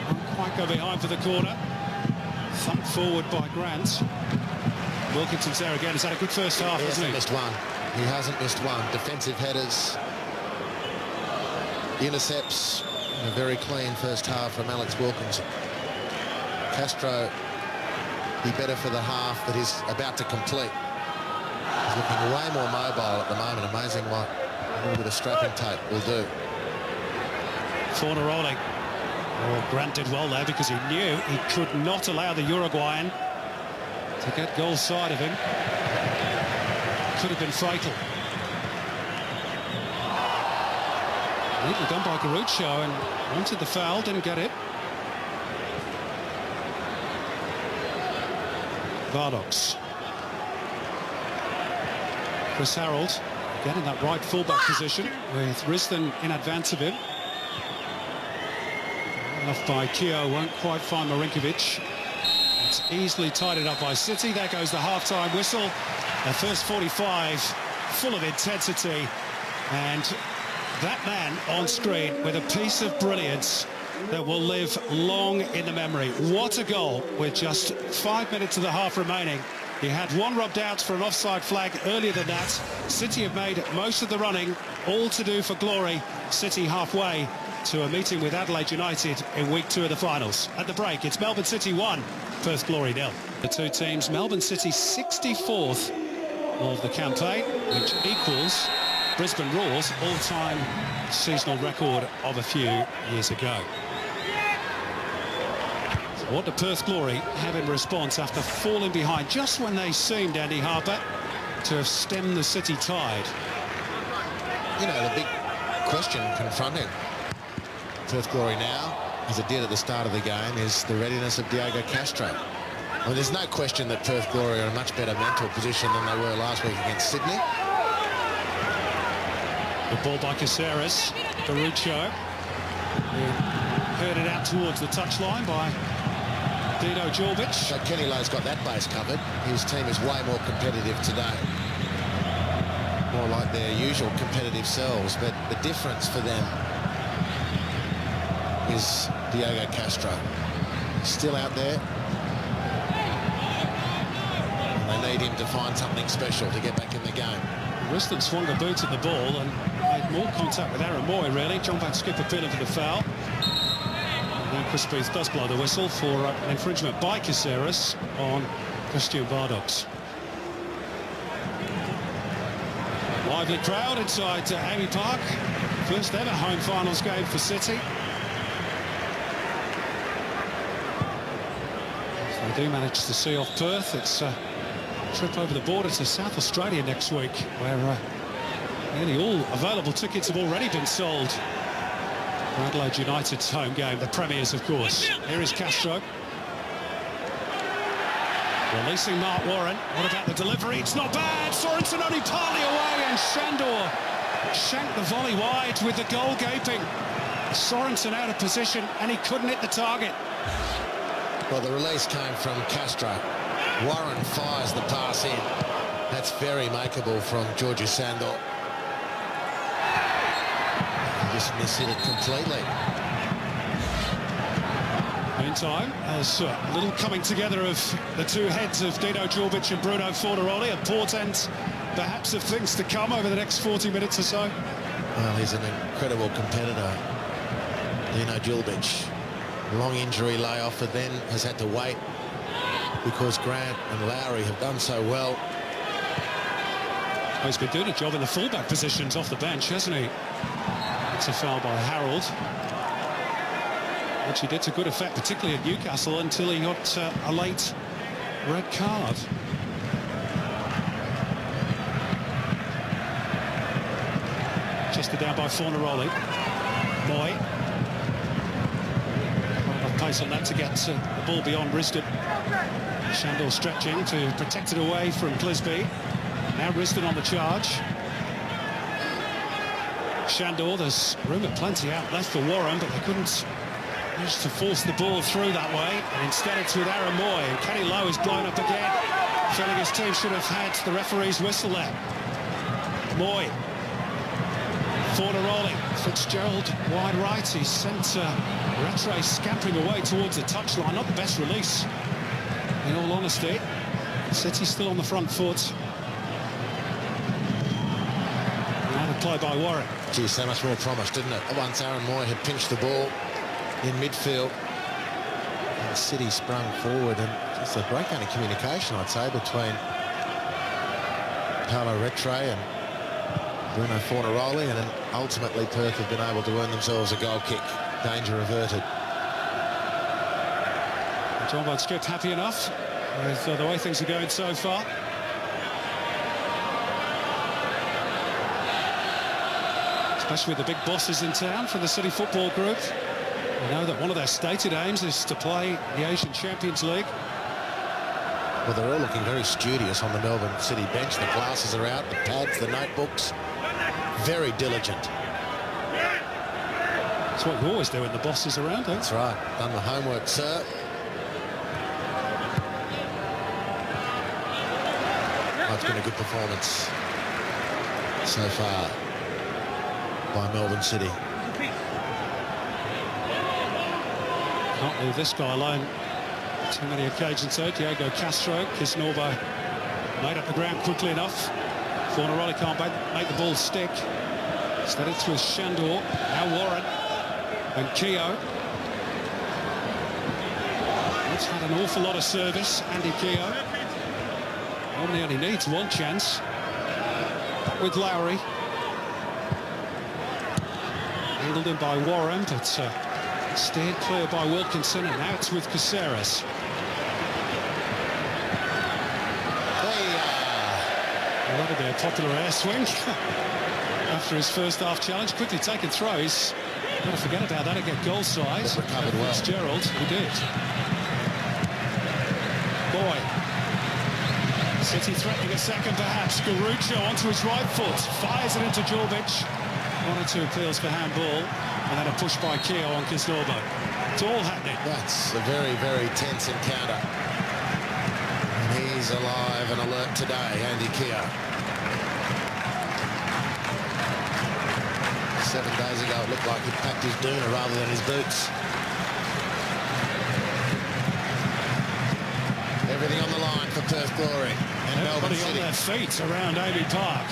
won't quite go behind for the corner. Thumped forward by Grant. Wilkinson's there again. He's had a good first half, hasn't he? He hasn't missed one. He hasn't missed one. Defensive headers, intercepts, and a very clean first half from Alex Wilkinson. Castro be better for the half that he's about to complete. He's looking way more mobile at the moment. Amazing what a little bit of strapping tape will do. Fornaroli. Oh, Grant did well there because he knew he could not allow the Uruguayan to get goal side of him. Could have been fatal. Neatly done by Garuccio and wanted the foul, didn't get it. Bardox. Chris Harold again in that right fullback position with Risden in advance of him. Off by Keogh, won't quite find Marinkovic. It's easily tidied up by City. There goes the half-time whistle. The first 45 full of intensity, and that man on screen with a piece of brilliance that will live long in the memory. What a goal with just 5 minutes of the half remaining. He had one rubbed out for an offside flag earlier than that. City have made most of the running, all to do for glory. City halfway to a meeting with Adelaide United in week 2 of the finals. At the break, it's Melbourne City 1, Perth Glory 0. The two teams, Melbourne City 64th of the campaign, which equals Brisbane Roar's all-time seasonal record of a few years ago. So what do Perth Glory have in response after falling behind just when they seemed, Andy Harper, to have stemmed the City tide? You know, the big question confronting Perth Glory now, as it did at the start of the game, is the readiness of Diego Castro. I mean, there's no question that Perth Glory are in a much better mental position than they were last week against Sydney. The ball by Caceres, Barucho, heard it out towards the touchline by Dino Jorbic. So Kenny Lowe's got that base covered. His team is way more competitive today. More like their usual competitive selves, but the difference for them is Diego Castro. Still out there. And they need him to find something special to get back in the game. Risden swung the boot at the ball and made more contact with Aaron Moy, really. John Van Skip appealing for the foul. And then Chris Beath does blow the whistle for an infringement by Caceres on Christian Bardox. Lively crowd inside Amy Park. First ever home finals game for City. If they do manage to see off Perth, it's a trip over the border to South Australia next week, where nearly all available tickets have already been sold for Adelaide United's home game, the premiers, of course. Here is Castro. Releasing Mark Warren. What about the delivery? It's not bad. Sorensen only partly away, and Shandor shanked the volley wide with the goal gaping. Sorensen out of position, and he couldn't hit the target. Well, the release came from Castro. Warren fires the pass in. That's very makeable from Georgie Sandor. He just mishit it completely. Meantime, there's a little coming together of the two heads of Dino Jorbic and Bruno Fornaroli, a portent perhaps of things to come over the next 40 minutes or so. Well, he's an incredible competitor, Dino Jorbic. Long injury layoff, and then has had to wait because Grant and Lowry have done so well. He's been doing a job in the fullback positions off the bench, hasn't he? It's a foul by Harold, which he did to good effect, particularly at Newcastle, until he got a late red card. Chested down by Fornaroli. Moy. Pace on that to get the ball beyond Risden. Shandor stretching to protect it away from Clisby. Now Risden on the charge. Shandor, there's room at plenty out left for Warren, but they couldn't manage to force the ball through that way. And instead it's with Aaron Moy, and Kenny Lowe is blown up again, feeling his team should have had the referee's whistle there. Moy. Fornaroli. Fitzgerald wide right. He's sent Rattray scampering away towards the touchline. Not the best release, in all honesty. City still on the front foot. Now the play by Warren. Gee, so much more promise, didn't it? Once Aaron Moy had pinched the ball in midfield, and City sprung forward, and just a breakdown in communication, I'd say, between Paolo Rattray and Bruno Fornaroli, and then ultimately Perth have been able to earn themselves a goal kick. Danger averted. John Van Skip happy enough with the way things are going so far. Especially with the big bosses in town for the City Football Group. They know that one of their stated aims is to play the Asian Champions League. Well, they're all looking very studious on the Melbourne City bench. The glasses are out, the pads, the notebooks. Very diligent. That's what you always do when the boss is around, eh? That's right. Done the homework, sir. Oh, it's been a good performance so far by Melbourne City. Can't leave this guy alone. Too many occasions though. Diego Castro, Kisnorbo made up the ground quickly enough. Fornaroli can't make the ball stick. Instead it's with Shandor, now Warren and Keogh. It's had an awful lot of service, Andy Keogh. Normally only needs one chance. Back with Lowry. Handled in by Warren, but steered clear by Wilkinson, and now it's with Caceres. Well, that'll be a popular air swing after his first half challenge. Quickly taken throws. Got to forget about that and get goal size. Recovered well. Fitzgerald, he did. Boy. City threatening a second perhaps. Garucho onto his right foot. Fires it into Jorbic. 1 or 2 appeals for handball. And then a push by Keogh on Kisnorbo. It's all happening. That's a very, very tense encounter. And he's alive and alert today, Andy Keogh. 7 days ago, it looked like he'd packed his doona rather than his boots. Everything on the line for Perth Glory and Melbourne City. On their feet around Amy Park.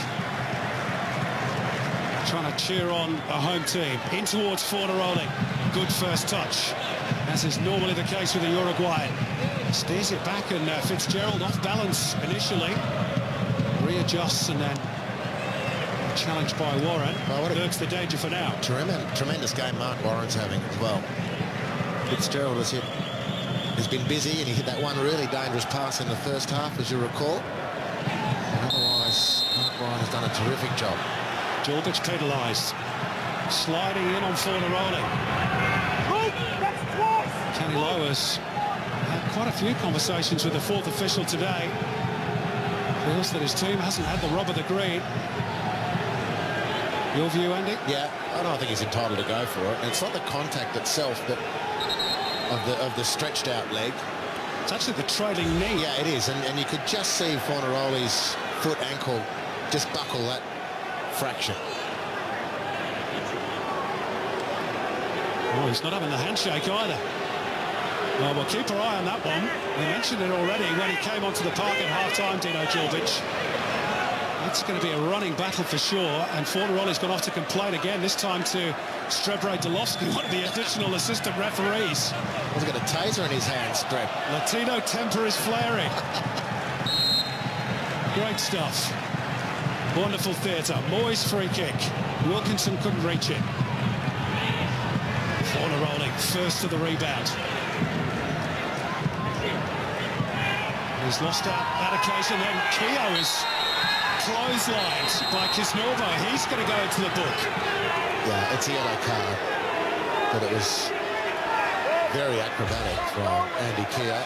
Trying to cheer on a home team. In towards Fornaroli. Good first touch, as is normally the case with the Uruguayan. Steers it back, and Fitzgerald off balance initially. Readjusts and then challenged by Warren. Lurks the danger for now. Tremendous game Mark Warren's having as well. Fitzgerald has been busy, and he hit that one really dangerous pass in the first half, as you recall. And otherwise, Mark Warren has done a terrific job. Jorbic penalised. Sliding in on Fornaroli. Kenny Lowers had quite a few conversations with the fourth official today. Feels that his team hasn't had the rub of the green. Your view, Andy? Yeah, I don't think he's entitled to go for it. And it's not the contact itself that of the stretched out leg. It's actually the trailing knee. Yeah, it is, and you could just see Fornaroli's foot ankle just buckle that fraction. Oh, he's not having the handshake either. Well, we'll keep our eye on that one. We mentioned it already when he came onto the park at half-time, Dino Jorbic. It's going to be a running battle for sure, and Fornaroli's gone off to complain again, this time to Strebre Delovsky, one of the additional assistant referees. He's got a taser in his hand, Streb. Latino temper is flaring. Great stuff. Wonderful theatre. Moyes free kick. Wilkinson couldn't reach it. Fornaroli first to the rebound. He's lost out that occasion, then Keogh is clotheslined by Kisnorbo. He's going to go into the book. Yeah, it's a yellow card, but it was very acrobatic from Andy Keogh.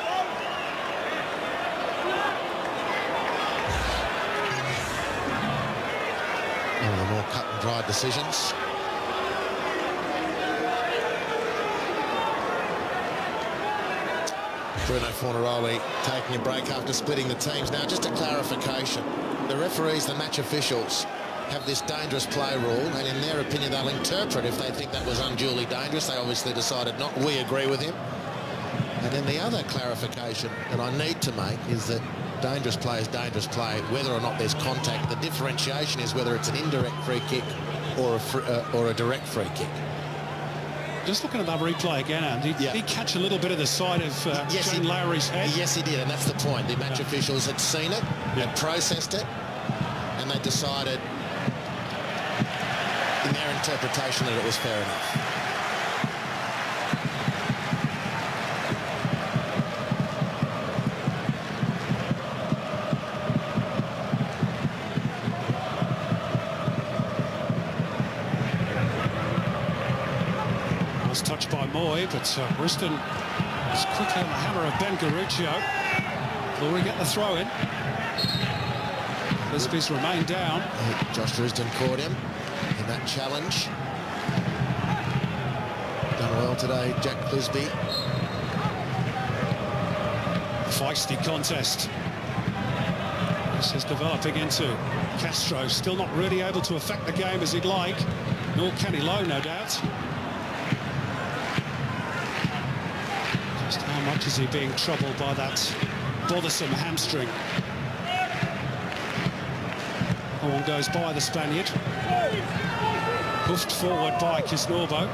One of the more cut and dried decisions. Bruno Fornaroli taking a break after splitting the teams. Now, just a clarification. The referees, the match officials, have this dangerous play rule, and in their opinion, they'll interpret if they think that was unduly dangerous. They obviously decided not. We agree with him. And then the other clarification that I need to make is that dangerous play is dangerous play, whether or not there's contact. The differentiation is whether it's an indirect free kick or a direct free kick. Just looking at that replay again, Andy, did he catch a little bit of the side of Shane Lowry's head? Yes, he did, and that's the point. The match officials had seen it, had processed it, and they decided in their interpretation that it was fair enough. Touched by Moy, but Briston is quickly on the hammer of Ben Garuccio. Will we get the throw in? Lisby's remained down. Josh Risdon caught him in that challenge. Done well today, Jack Clisby. Feisty contest. This is developing into Castro, still not really able to affect the game as he'd like, nor Kenny Lowe, no doubt. Just how much is he being troubled by that bothersome hamstring? No one goes by the Spaniard. Hoofed forward by Kisnorbo.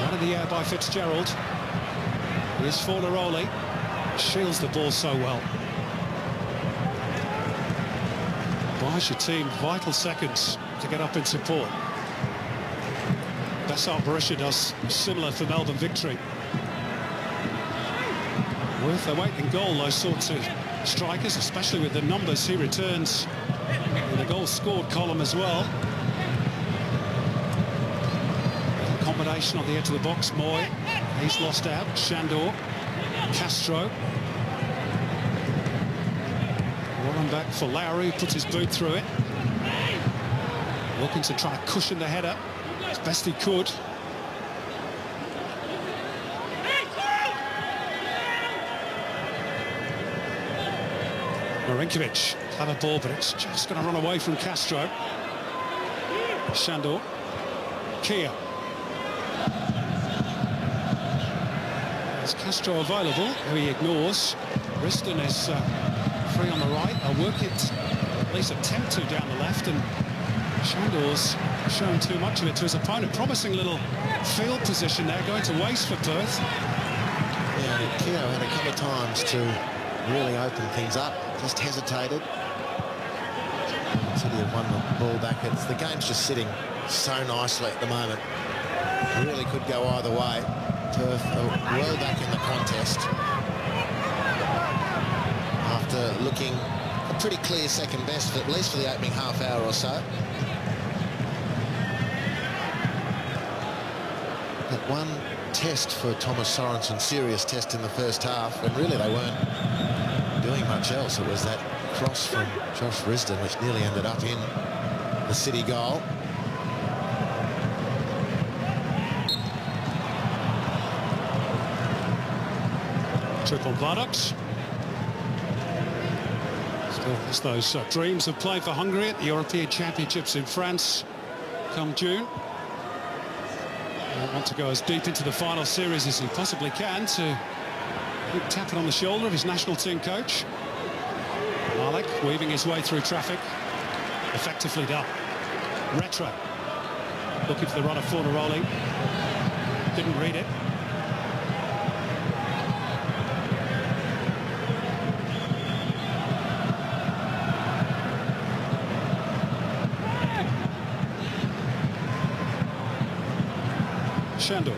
One in the air by Fitzgerald. Here's Fornaroli. Shields the ball so well. Buys your team vital seconds to get up in support. Bessart Berisha does similar for Melbourne victory. Worth their weight in goal, those sorts of strikers, especially with the numbers he returns in the goals scored column as well. Little combination on the edge of the box. Moy, he's lost out. Shandor, Castro. Rolling back for Lowry, puts his boot through it. Wilkinson trying to cushion the header as best he could. Marinkovic, clever ball, but it's just going to run away from Castro. Shandor. Kia. Is Castro available, who he ignores. Risdon is free on the right. They'll work it, at least attempt to, down the left, and Shandor's shown too much of it to his opponent. Promising little field position there, going to waste for Perth. Yeah, Keogh had a couple of times to really open things up, just hesitated. City have won the ball back. The game's just sitting so nicely at the moment. Really could go either way. Perth are well back in the contest after looking a pretty clear second best, at least for the opening half hour or so. But one test for Thomas Sorensen, serious test in the first half, when really they weren't doing much else. It was that cross from Josh Risdon which nearly ended up in the City goal. Triple buttocks. Still has those dreams of playing for Hungary at the European Championships in France come June. Want to go as deep into the final series as he possibly can, to tap it on the shoulder of his national team coach. Malik weaving his way through traffic. Effectively done. Retro. Looking for the run of Fornaroli. Didn't read it. Shandor.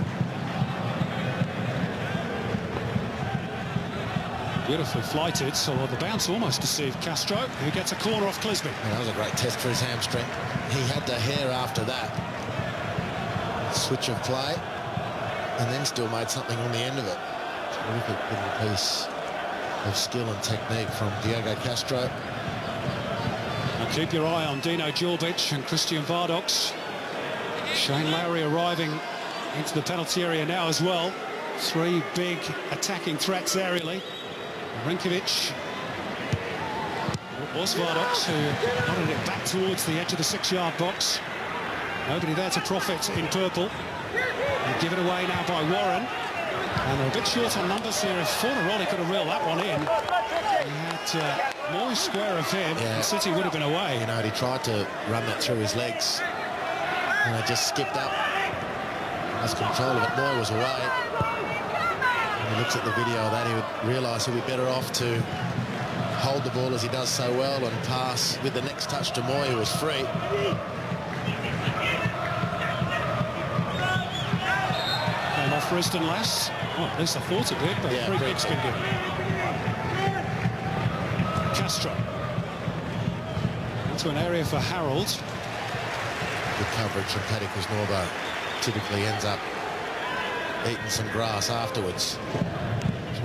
Beautifully flighted, so the bounce almost deceived Castro, who gets a corner off Clisby. Yeah, that was a great test for his hamstring. He had the hair after that. Switch of play, and then still made something on the end of it. Terrific little piece of skill and technique from Diogo Castro. Now keep your eye on Dino Djurbic and Christian Vardox. Shane Lowry arriving into the penalty area now as well. Three big attacking threats aerially. Rinkovic. It was Vardox who nodded it back towards the edge of the 6-yard box. Nobody there to profit in purple. And give it away now by Warren. And they're a bit short on numbers here. If Fornaroli could have reeled that one in, he had more square of him, and City would have been away. You know, he tried to run that through his legs, and they just skipped up. Lost control of it. Moy was away. When he looks at the video of that, he would realise he'll be better off to hold the ball as he does so well and pass with the next touch to Moy, who was free. Came off Risdon less. Well, at least I thought it did, but free kick's been given. Castro. Into an area for Harold. Good coverage from Paddy Kisnorbo. Typically ends up eating some grass afterwards.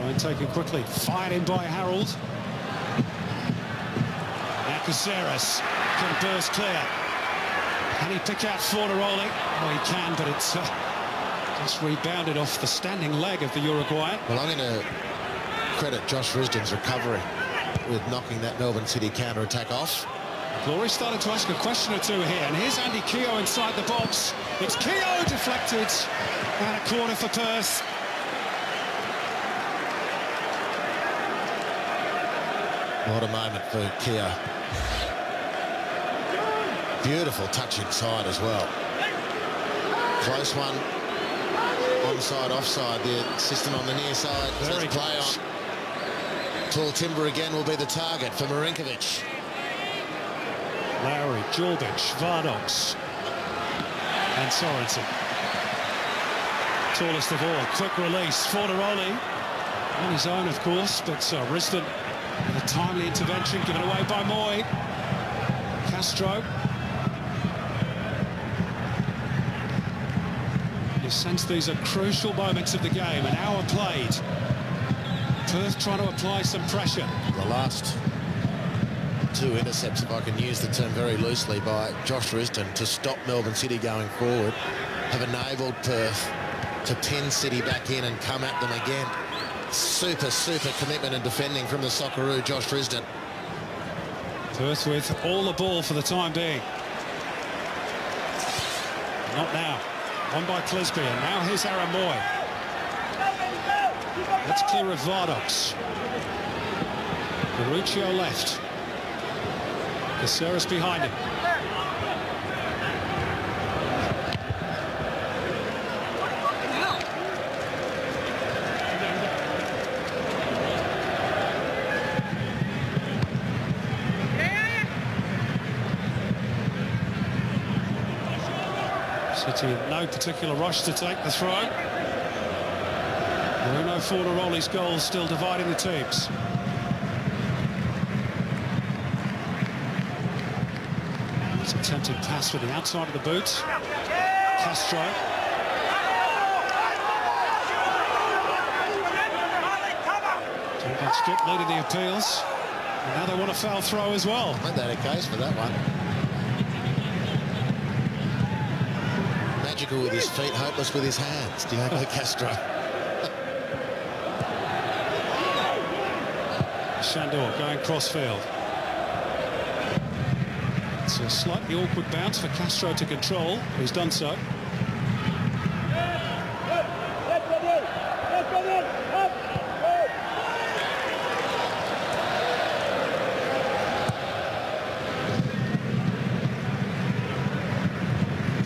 Try and take it quickly. Fired in by Harold. Now Caceres can burst clear. Can he pick out Fornaroli? Oh, he can, but it's just rebounded off the standing leg of the Uruguayan. Well, I'm going to credit Josh Risdon's recovery with knocking that Melbourne City counter-attack off. Glory started to ask a question or two here, and here's Andy Keogh inside the box. It's Keogh deflected, and a corner for Perth. What a moment for Keogh. Beautiful touch inside as well. Close one. Onside, offside. The assistant on the near side says play on. Tall timber again will be the target for Marinkovic. Lowry, Jorbic, Vardox, and Sorensen. Tallest of all, quick release. Fornaroli on his own, of course, but Risdon with a timely intervention given away by Moy. Castro. You sense these are crucial moments of the game, an hour played. Perth trying to apply some pressure. The last two intercepts, if I can use the term very loosely, by Josh Risdon to stop Melbourne City going forward, have enabled Perth to pin City back in and come at them again. Super commitment and defending from the Socceroo, Josh Risdon. Perth with all the ball for the time being. Not now. One by Clisby, and now here's Aaron Moy. That's clear of Vardox. Garuccio left. Caceres behind him. City in no particular rush to take the throw. Bruno Fornaroli's goal still dividing the teams. It's attempted pass with the outside of the boot. Castro. Talbot Strip leading the appeals. And now they want a foul throw as well. Made that a case for that one. Magical with his feet, hopeless with his hands. Diego Castro. Shandor going crossfield. It's a slightly awkward bounce for Castro to control. He's done so.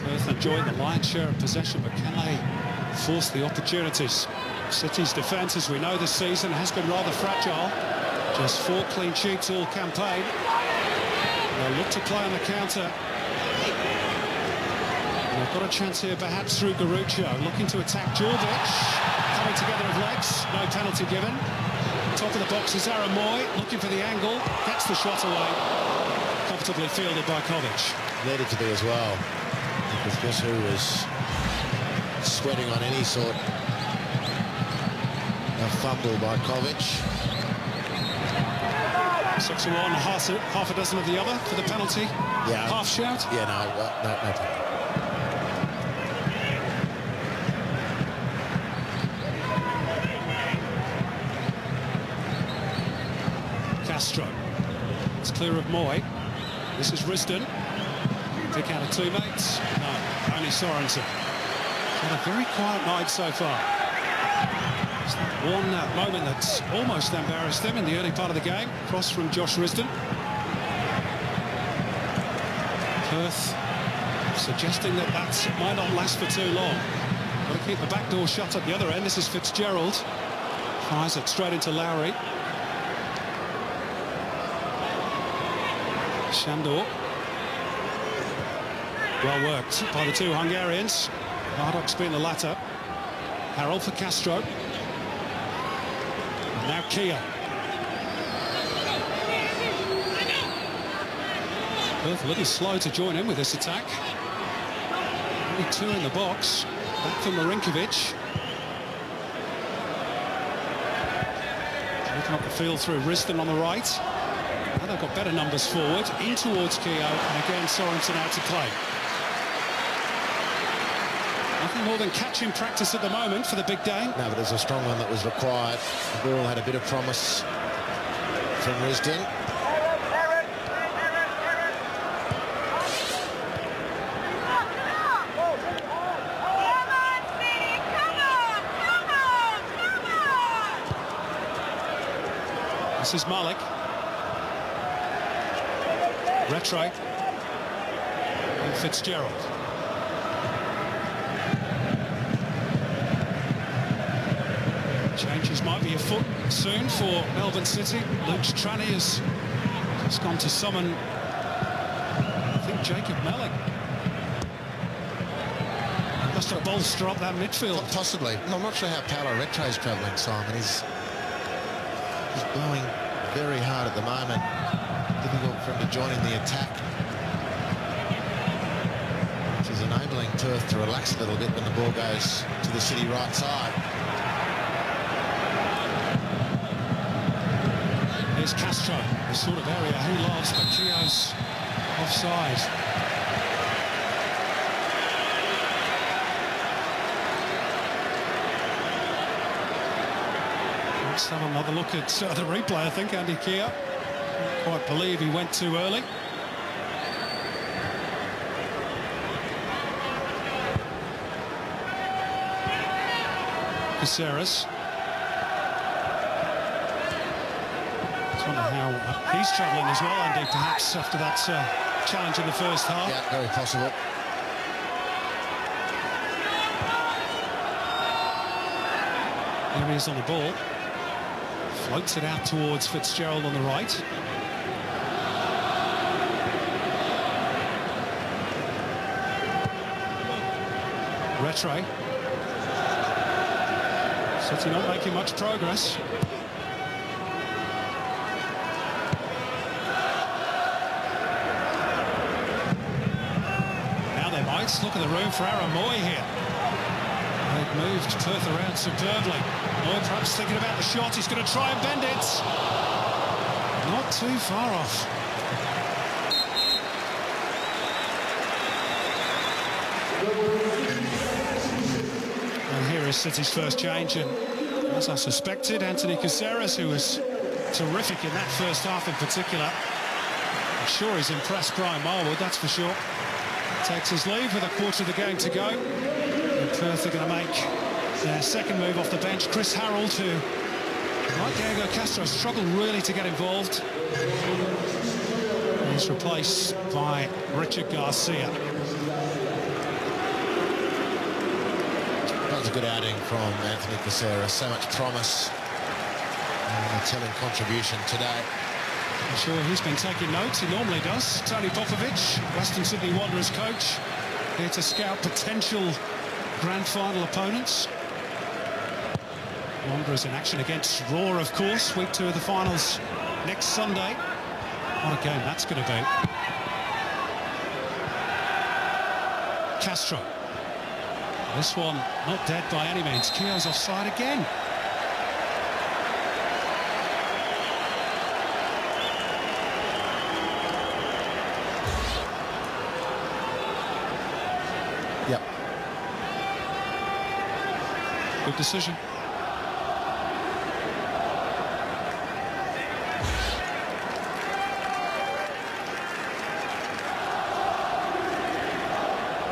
Perth enjoying the lion's share of possession, but can they force the opportunities? City's defence, as we know this season, has been rather fragile. Just 4 clean sheets all campaign. They'll look to play on the counter. And they've got a chance here perhaps through Garuccio, looking to attack Jorbic. Coming together of legs, no penalty given. Top of the box is Aaron Moy, looking for the angle, gets the shot away. Comfortably fielded by Kovic. Needed to be as well. Because guess who was sweating on any sort of fumble by Kovic. 6 1, half a dozen of the other for the penalty. Yeah. Half shout. Yeah, no penalty. Castro. It's clear of Moy. This is Risdon. Pick out of teammates. No, only Sorensen. Had a very quiet night so far. It's that one moment that's almost embarrassed them in the early part of the game. Cross from Josh Risdon. Perth suggesting that might not last for too long. Got to keep the back door shut at the other end. This is Fitzgerald. Fires it straight into Lowry. Shandor. Well worked by the two Hungarians. Vardox being the latter. Harold for Castro. And now Keogh. Perth a little slow to join in with this attack. Only 2 in the box. Back for Marinkovic. Picking up the field through Risdon on the right. Now they've got better numbers forward. In towards Keogh, and again Sorensen out to play. Nothing more than catching practice at the moment for the big day. No, but there's a strong one that was required. The ball had a bit of promise from Risdon. This is Malik. Rattray. And Fitzgerald. Changes might be afoot soon for Melbourne City. Luke Tranny has just gone to summon, I think, Jacob Melling. Must have bolster up that midfield. Possibly. I'm not sure how Paolo Rattray's travelling, Simon. He's blowing very hard at the moment. Difficult for him to join in the attack, which is enabling Perth to relax a little bit when the ball goes to the City right side. Here's Castro, the sort of area he loves, but Keogh's offside. Let's have another look at the replay. I think Andy Keogh, can't quite believe he went too early. Caceres. I wonder how he's travelling as well, Andy, perhaps after that challenge in the first half. Yeah, very possible. There he is on the ball. Floats it out towards Fitzgerald on the right. Rattray. City not making much progress. Now they might. Look at the room for Aaron Moy here. They've moved Perth around superbly. Moy perhaps thinking about the shot. He's going to try and bend it. Not too far off. And here is City's first change, and as I suspected, Anthony Caceres, who was terrific in that first half in particular. I'm sure he's impressed Brian Marwood, that's for sure. Takes his leave with a quarter of the game to go. And Perth are going to make their second move off the bench. Chris Harold, who, like Diego Castro, struggled really to get involved. And he's replaced by Richard Garcia. That was a good outing from Anthony Caceres. So much promise. And a telling contribution today. I'm sure he's been taking notes. He normally does. Tony Popovich, Western Sydney Wanderers coach, here to scout potential grand final opponents. Wanderers in action against Roar, of course. Week 2 of the finals next Sunday. What a game that's going to be. Castro. This one not dead by any means. Keogh's offside again. Yep. Good decision.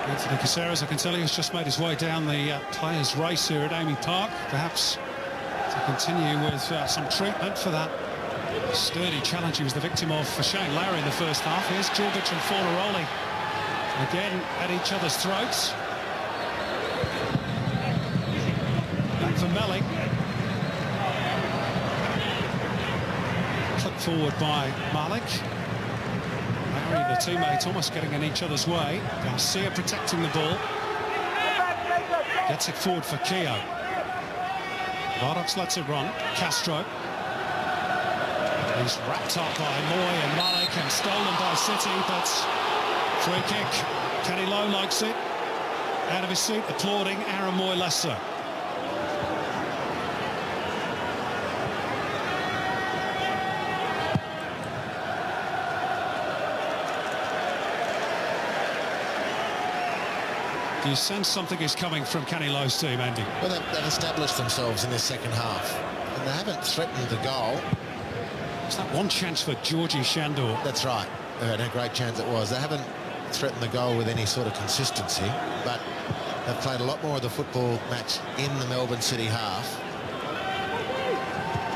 Anthony Caceres, I can tell you, has just made his way down the players' race here at Amy Park, perhaps to continue with some treatment for that sturdy challenge he was the victim of for Shane Lowry in the first half. Here's Djurbic and Fornaroli again at each other's throats. Back for Melling. Clipped forward by Malik. Lowry and the teammates almost getting in each other's way. Garcia protecting the ball. Gets it forward for Keogh. Vardox lets it run. Castro. He's wrapped up by Moy and Malik and stolen by City, but free kick. Kenny Lowe likes it. Out of his seat, applauding Aaron Moy Lesser. Do you sense something is coming from Kenny Lowe's team, Andy? Well, they've established themselves in this second half, and they haven't threatened the goal. It's that one chance for Georgie Shandor. That's right. And a great chance it was. They haven't threatened the goal with any sort of consistency, but they've played a lot more of the football match in the Melbourne City half.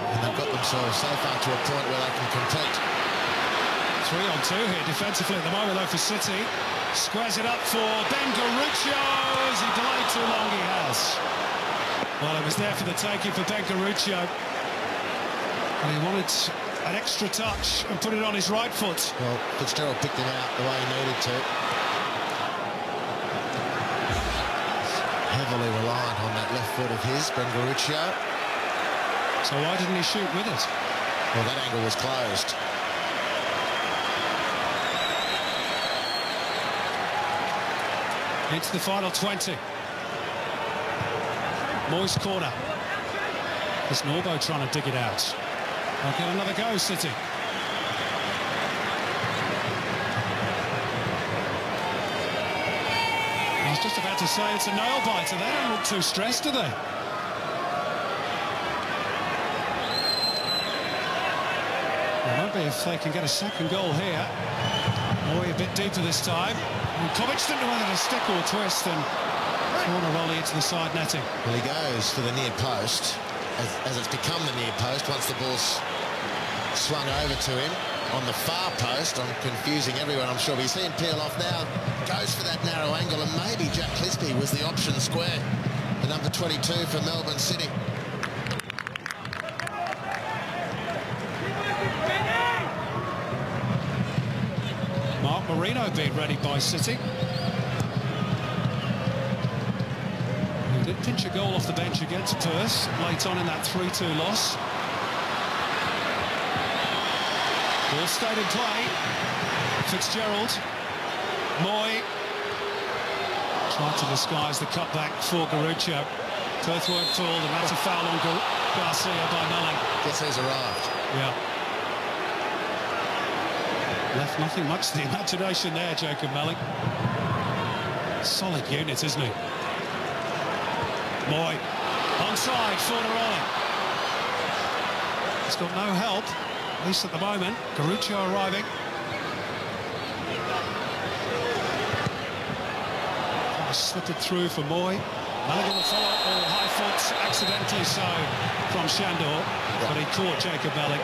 And they've got themselves so far to a point where they can compete. 3-on-2 here defensively at the moment, though, for City. Squares it up for Ben Garuccio. Has he delayed too long? He has. Well, it was there for the taking for Ben Garuccio. And he wanted an extra touch and put it on his right foot. Well, Fitzgerald picked him out the way he needed to. Heavily reliant on that left foot of his, Ben Garuccio. So why didn't he shoot with it? Well, that angle was closed. Into the final 20. Moyes corner. There's Norbo trying to dig it out. They'll get another go, City. I was just about to say it's a nail biter. They don't look too stressed, do they? Well, maybe if they can get a second goal here. Moy a bit deeper this time. And Kovic didn't know whether to stick or twist, and corner volley into the side netting. Well, he goes for the near post, as it's become the near post once the ball's swung over to him. On the far post, I'm confusing everyone, I'm sure. But you see him peel off now, goes for that narrow angle, and maybe Jack Clisby was the option square. The number 22 for Melbourne City. Mark Marino being ready by City. He did pinch a goal off the bench against Perth late on in that 3-2 loss. Ball stayed in play. Fitzgerald. Moy tried to disguise the cutback for Garuccio. Perth weren't fooled, and that's a foul on Garcia by Melling. Guess who's arrived? Yeah. Left nothing much to the imagination there, Jacob Melling. Solid unit, isn't he? Moy. Onside for Neroli. He's got no help, at least at the moment. Garuccio arriving. Slipped it through for Moy. Melling will follow, or high foot, accidentally so, from Shandor. But he caught Jacob Melling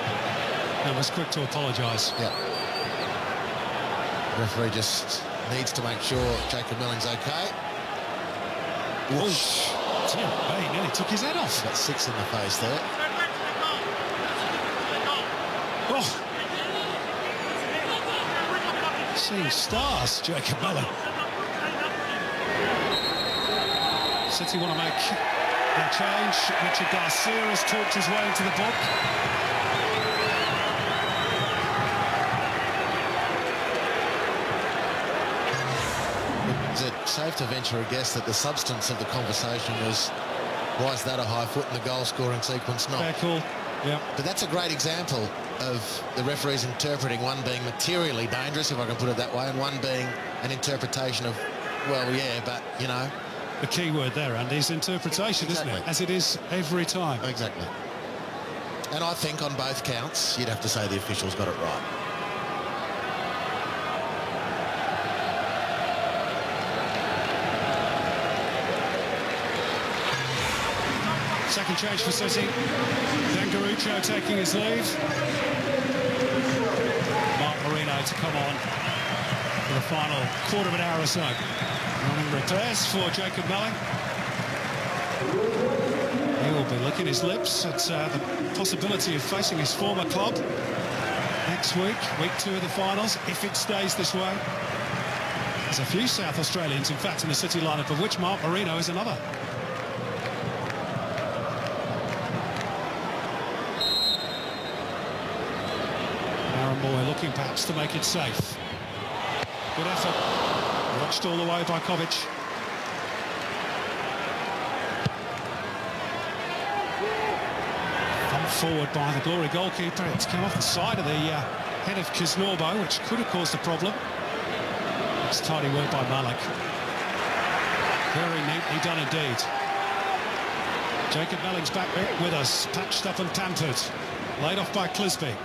and was quick to apologise. Yeah. The referee just needs to make sure Jacob Melling's okay. Whoosh. He nearly took his head off. Got 6 in the face there. Oh. Seeing stars, Jacob Melling. City want to make their change. Richard Garcia has talked his way into the book. Is it safe to venture a guess that the substance of the conversation was, why is that a high foot in the goal-scoring sequence not? Fair call, yeah. But that's a great example of the referees interpreting, one being materially dangerous, if I can put it that way, and one being an interpretation of, well, yeah, but, you know. The key word there, Andy, is interpretation, exactly. Isn't it? As it is every time. Exactly. And I think on both counts, you'd have to say the officials got it right. Second change for City. Then Garuccio taking his leave. Mark Marino to come on for the final quarter of an hour or so. Running repairs for Jacob Melling. He will be licking his lips at the possibility of facing his former club next week, week 2 of the finals, if it stays this way. There's a few South Australians, in fact, in the City lineup, of which Mark Marino is another. Moy looking perhaps to make it safe. Good effort. Watched all the way by Kovic. Thumped forward by the Glory goalkeeper. It's come off the side of the head of Kisnorbo, which could have caused a problem. It's tidy work by Malik. Very neatly done indeed. Jacob Melling's back with us, patched up and pampered. Laid off by Clisby.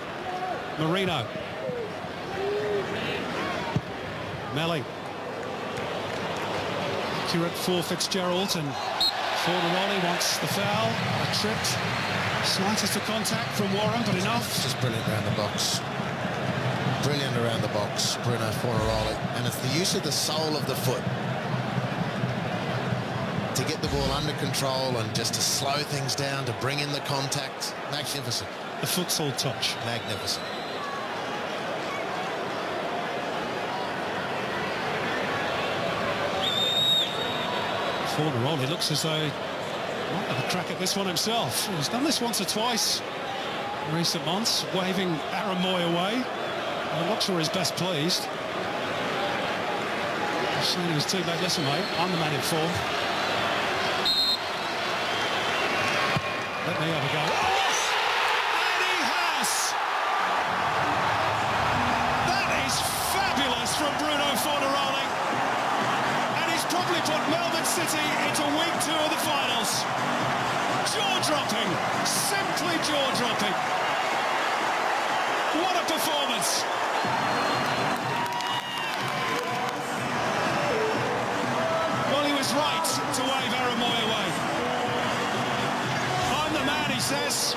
Marino. Melling. Accurate for Fitzgerald, and Fornaroli wants the foul. Tripped. Slightest of contact from Warren, but enough. Just brilliant around the box. Brilliant around the box, Bruno Fornaroli. And it's the use of the sole of the foot to get the ball under control and just to slow things down, to bring in the contact. Magnificent. The futsal touch. Magnificent. Fornaroli looks as though he might have a crack at this one himself. He's done this once or twice in recent months, waving Aaron Moy away. I'm not sure he's best pleased. He's saying to his teammate, listen mate, I'm the man in form. Let me have a go. And he has! That is fabulous from Bruno Fornaroli. And he's probably put Melbourne City into week 2 of the finals. Jaw-dropping, simply jaw-dropping. What a performance. Well, he was right to wave Aaron Moy away. I'm the man, he says.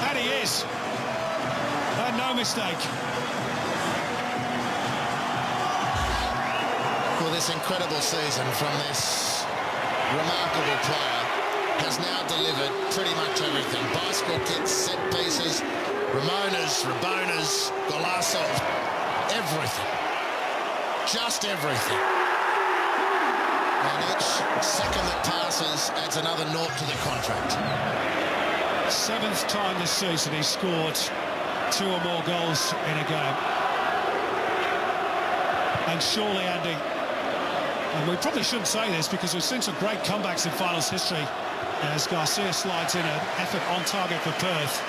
And he is. And no mistake. Well, this incredible season from this remarkable player has now delivered pretty much everything. Bicycle kicks, set pieces, Ramonas, Rabonas, Golassov, everything. Just everything. And each second that passes adds another nought to the contract. 7th time this season he's scored 2 or more goals in a game. And surely, Andy, and we probably shouldn't say this because we've seen some great comebacks in finals history as Garcia slides in an effort on target for Perth.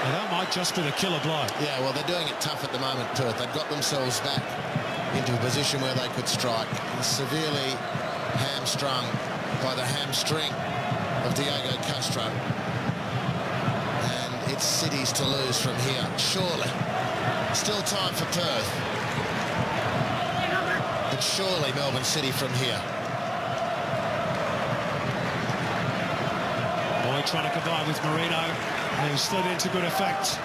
And that might just be the killer blow. Yeah, well, they're doing it tough at the moment, Perth. They've got themselves back into a position where they could strike. And severely hamstrung by the hamstring of Diego Castro. And it's City's to lose from here, surely. Still time for Perth. But surely Melbourne City from here. Boy trying to combine with Marino, who slid into good effect.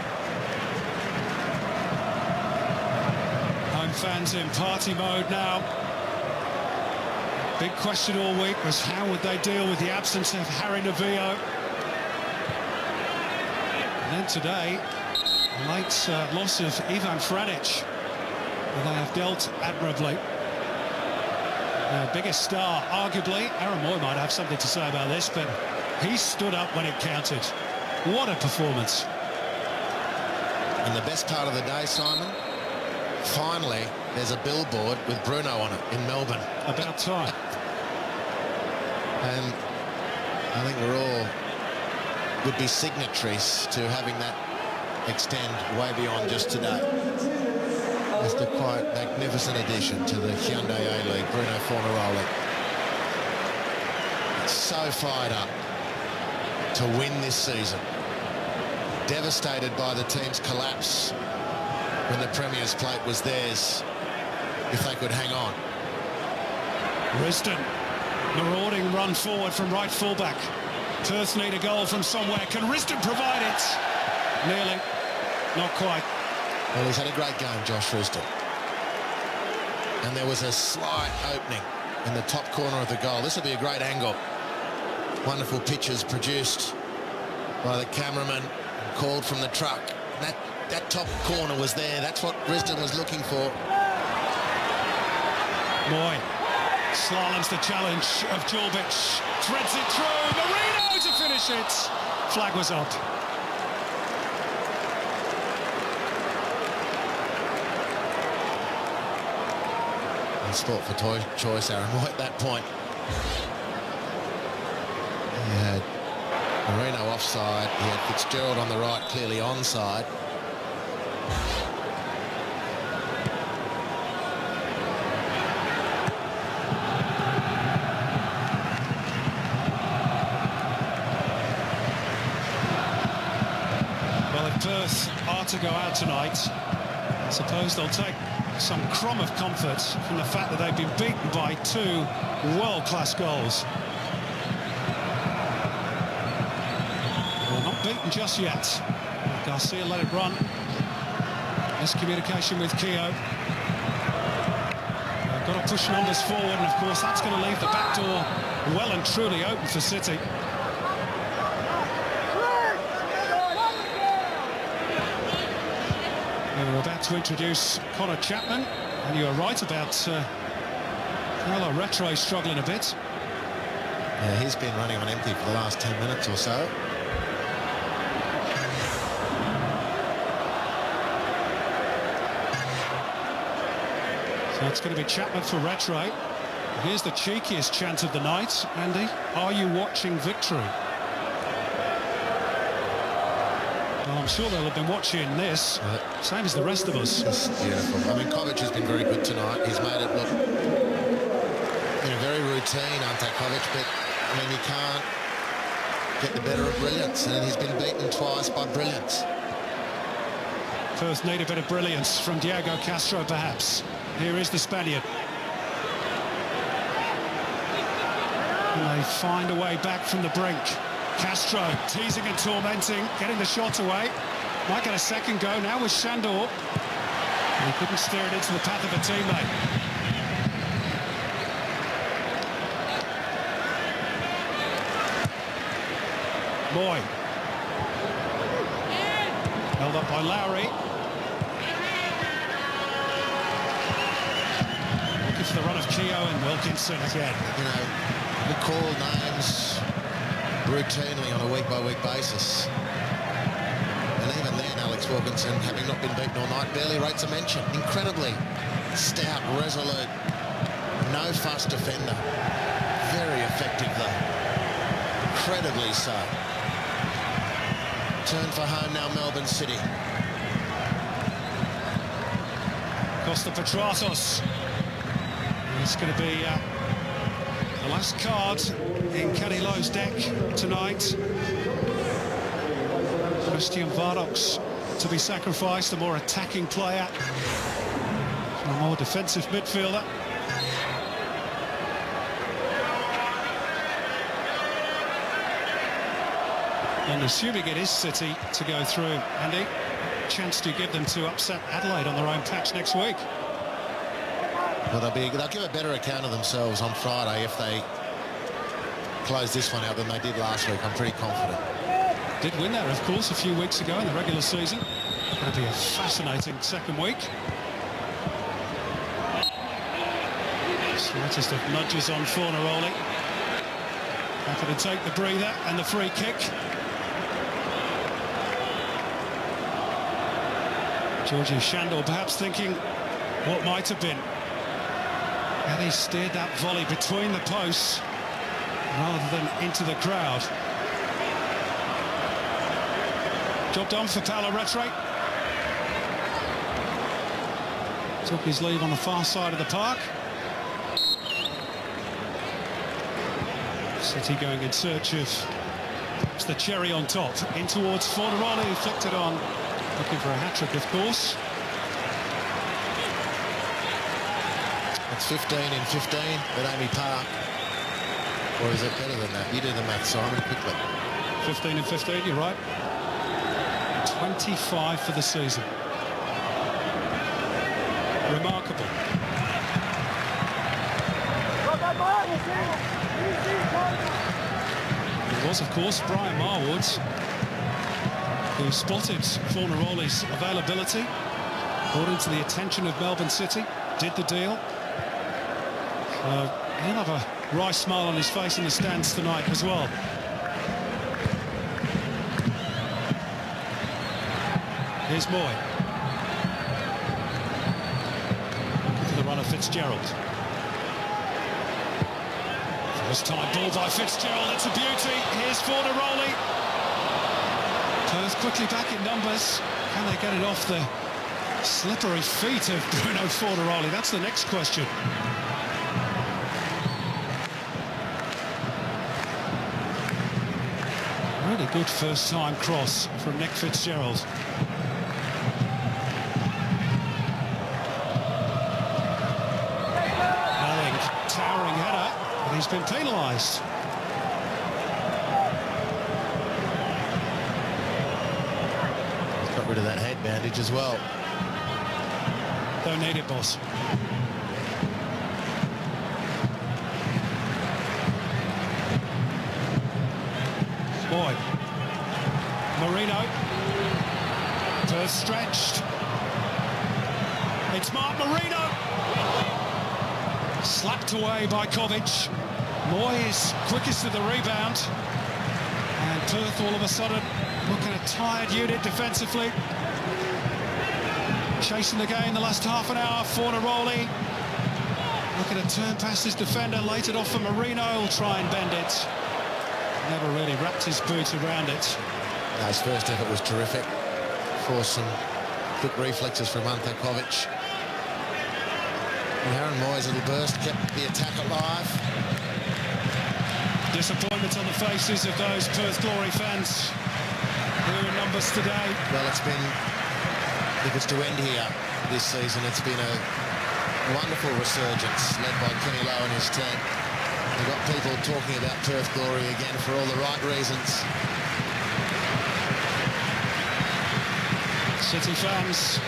Home fans in party mode now. Big question all week was how would they deal with the absence of Harry Navillo. And then today, a late loss of Ivan Franic. And they have dealt admirably. Their biggest star, arguably, Aaron Moy might have something to say about this, but he stood up when it counted. What a performance. And the best part of the day, Simon, finally there's a billboard with Bruno on it in Melbourne. About time. And I think we're all would be signatories to having that extend way beyond just today. Just a quite magnificent addition to the Hyundai A-League, Bruno Fornaroli. So fired up to win this season. Devastated by the team's collapse when the Premier's plate was theirs, if they could hang on. Risdon, marauding run forward from right fullback. Perth need a goal from somewhere. Can Risdon provide it? Nearly. Not quite. Well, he's had a great game, Josh Risdon. And there was a slight opening in the top corner of the goal. This will be a great angle. Wonderful pictures produced by the cameraman, called from the truck. That top corner was there. That's what Risdon was looking for. Moy slaloms the challenge of Jorbic. Threads it through. Marino to finish it. Flag was up. And sport for choice, Aaron Moy at that point. He had Marino offside. He had Fitzgerald on the right, clearly onside. Perth are to go out tonight, I suppose they'll take some crumb of comfort from the fact that they've been beaten by two world-class goals. Well, not beaten just yet. Garcia let it run. Miscommunication with Keogh. They've got to push numbers forward, and of course that's going to leave the back door well and truly open for City. We're about to introduce Connor Chapman, and you are right about Paolo Rattray struggling a bit. Yeah, he's been running on empty for the last 10 minutes or so. So it's going to be Chapman for Rattray. Here's the cheekiest chant of the night, Andy. Are you watching victory? Well, I'm sure they'll have been watching this, same as the rest of us. It's beautiful. I mean, Kovic has been very good tonight. He's made it look, very routine, Ante Kovic, but, I mean, he can't get the better of brilliance, and he's been beaten twice by brilliance. Perth need a bit of brilliance from Diego Castro, perhaps. Here is the Spaniard. And they find a way back from the brink. Castro teasing and tormenting, getting the shot away. Might get a second go now with Shandor. He couldn't steer it into the path of a teammate. Boy. Held up by Lowry. Looking for the run of Keogh and Wilkinson again. We call names routinely on a week-by-week basis. And even then, Alex Wilkinson, having not been beaten all night, barely rates a mention. Incredibly stout, resolute, no-fuss defender. Very effective, though. Incredibly so. Turn for home now, Melbourne City. Costa Petratos. It's going to be the last card in Kenny Lowe's deck tonight. Christian Vardox to be sacrificed, a more attacking player, a more defensive midfielder. And assuming it is City to go through, Andy, chance to give them to upset Adelaide on their own patch next week. Well, they'll give a better account of themselves on Friday if they close this one out than they did last week. I'm pretty confident. Did win that, of course, a few weeks ago in the regular season. Going to be a fascinating second week. Slightest of nudges on Fornaroli. Happy to take the breather and the free kick. Georgie Shandor perhaps thinking what might have been. And he steered that volley between the posts rather than into the crowd. Job done for Paolo Rattray. Took his leave on the far side of the park. City going in search of perhaps the cherry on top. In towards Fornaroli, who flicked it on. Looking for a hat-trick, of course. It's 15 in 15 at Amy Park. Or is it better than that? You do the maths, Simon, quickly. 15 and 15, you're right. 25 for the season. Remarkable. It was, of course, Brian Marwood who spotted Fornaroli's availability, brought him to the attention of Melbourne City, did the deal. He'll have a wry smile on his face in the stands tonight as well. Here's Moy. Looking for the run of Fitzgerald. First time ball by Fitzgerald, it's a beauty. Here's Fornaroli. Perth quickly back in numbers. Can they get it off the slippery feet of Bruno Fornaroli? That's the next question. Really good first-time cross from Nick Fitzgerald. has been penalised. He's got rid of that head bandage as well. Don't need it, boss. Boyd. Marino. Perth stretched. It's Mark Marino. Slapped away by Kovic. Moyes quickest to the rebound. And Perth all of a sudden looking a tired unit defensively. Chasing the game the last half an hour. Fornaroli looking to turn past his defender, laid it off for Marino. He'll try and bend it. Never really wrapped his boot around it. No, his first effort was terrific. Forced some quick reflexes from Ante Kovic. And Aaron Moyes' little burst kept the attack alive. Disappointment on the faces of those Perth Glory fans who are in numbers today. Well, it's been, if it's to end here this season, it's been a wonderful resurgence led by Kenny Lowe and his team. We've got people talking about Perth Glory again for all the right reasons. City fans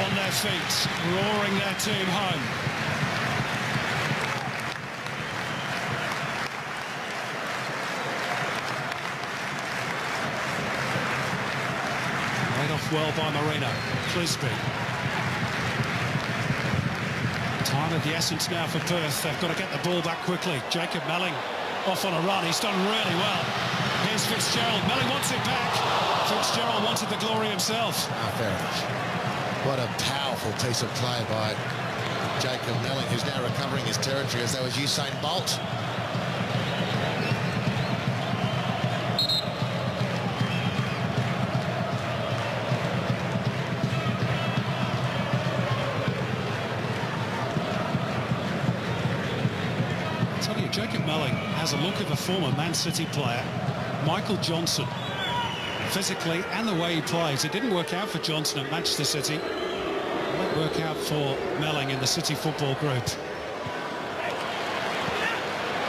on their feet, roaring their team home. Laid off well by Marino. Clisby. Time of the essence now for Perth. They've got to get the ball back quickly. Jacob Melling off on a run. He's done really well. Here's Fitzgerald. Melling wants it back. Fitzgerald wanted the glory himself. Fair enough. What a powerful piece of play by Jacob Melling, who's now recovering his territory as though as Usain Bolt. Jacob Melling has a look of a former Man City player, Michael Johnson, physically and the way he plays. It didn't work out for Johnson at Manchester City. It might work out for Melling in the City Football Group.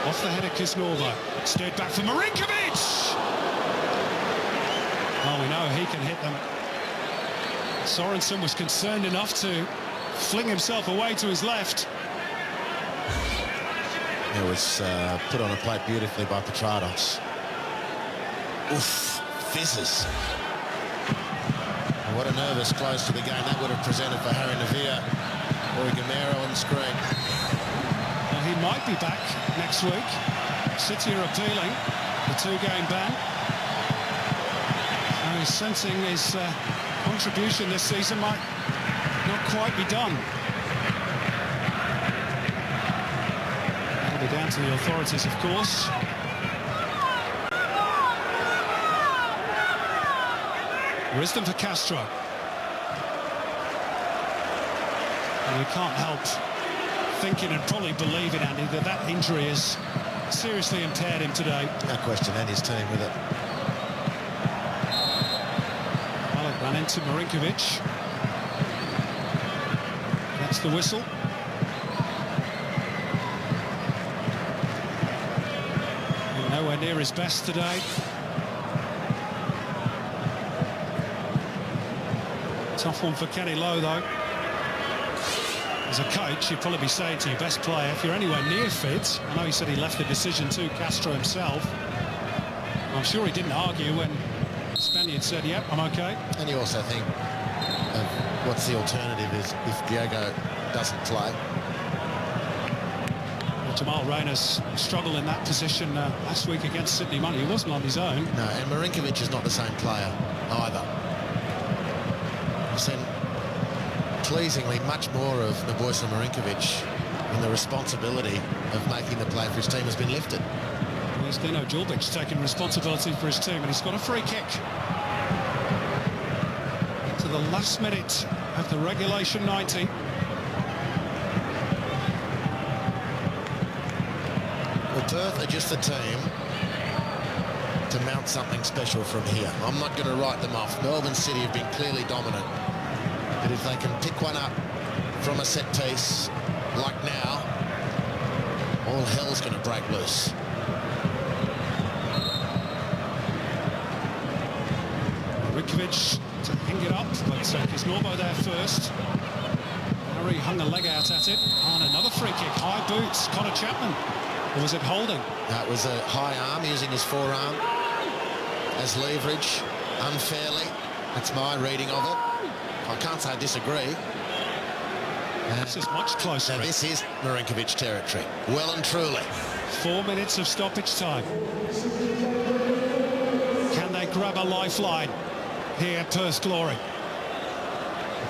Off the head of Kisnorbo. Steered back for Marinkovic! Oh, we know he can hit them. Sorensen was concerned enough to fling himself away to his left. It was put on a plate beautifully by Petrados. Oof, fizzes. And what a nervous close to the game that would have presented for Harry Navia or Gamero on the screen. Well, he might be back next week. City are appealing the two-game ban. So he's sensing his contribution this season might not quite be done. That'll be down to the authorities, of course. Wisdom for Castro. And you can't help thinking and probably believing, Andy, that that injury has seriously impaired him today. No question, and his team with it. Well, it ran into Marinkovic. That's the whistle. And nowhere near his best today. Tough one for Kenny Lowe, though. As a coach, you'd probably be saying to your best player, if you're anywhere near fit, I know he said he left the decision to Castro himself. I'm sure he didn't argue when Spaniard said, yep, I'm okay. And you also think of what's the alternative is if Diego doesn't play. Well, Jamal Reynolds struggled in that position last week against Sydney Money. He wasn't on his own. No, and Marinkovic is not the same player either. I've seen pleasingly much more of Naboisa Marinkovic, and the responsibility of making the play for his team has been lifted. There's Dino Djulbic taking responsibility for his team, and he's got a free kick. To the last minute of the regulation 90. Well, Perth are just the team to mount something special from here. I'm not going to write them off. Melbourne City have been clearly dominant. But if they can pick one up from a set piece like now, all hell's going to break loose. Marinkovic to hang it up, but Kisnorbo there first. Harry hung a leg out at it. On another free kick, high boots, Connor Chapman. Or was it holding? That was a high arm, using his forearm as leverage, unfairly. That's my reading of it. I can't say I disagree. This is much closer. Now this is Marinkovic territory, well and truly. 4 minutes of stoppage time. Can they grab a lifeline here at Perth Glory?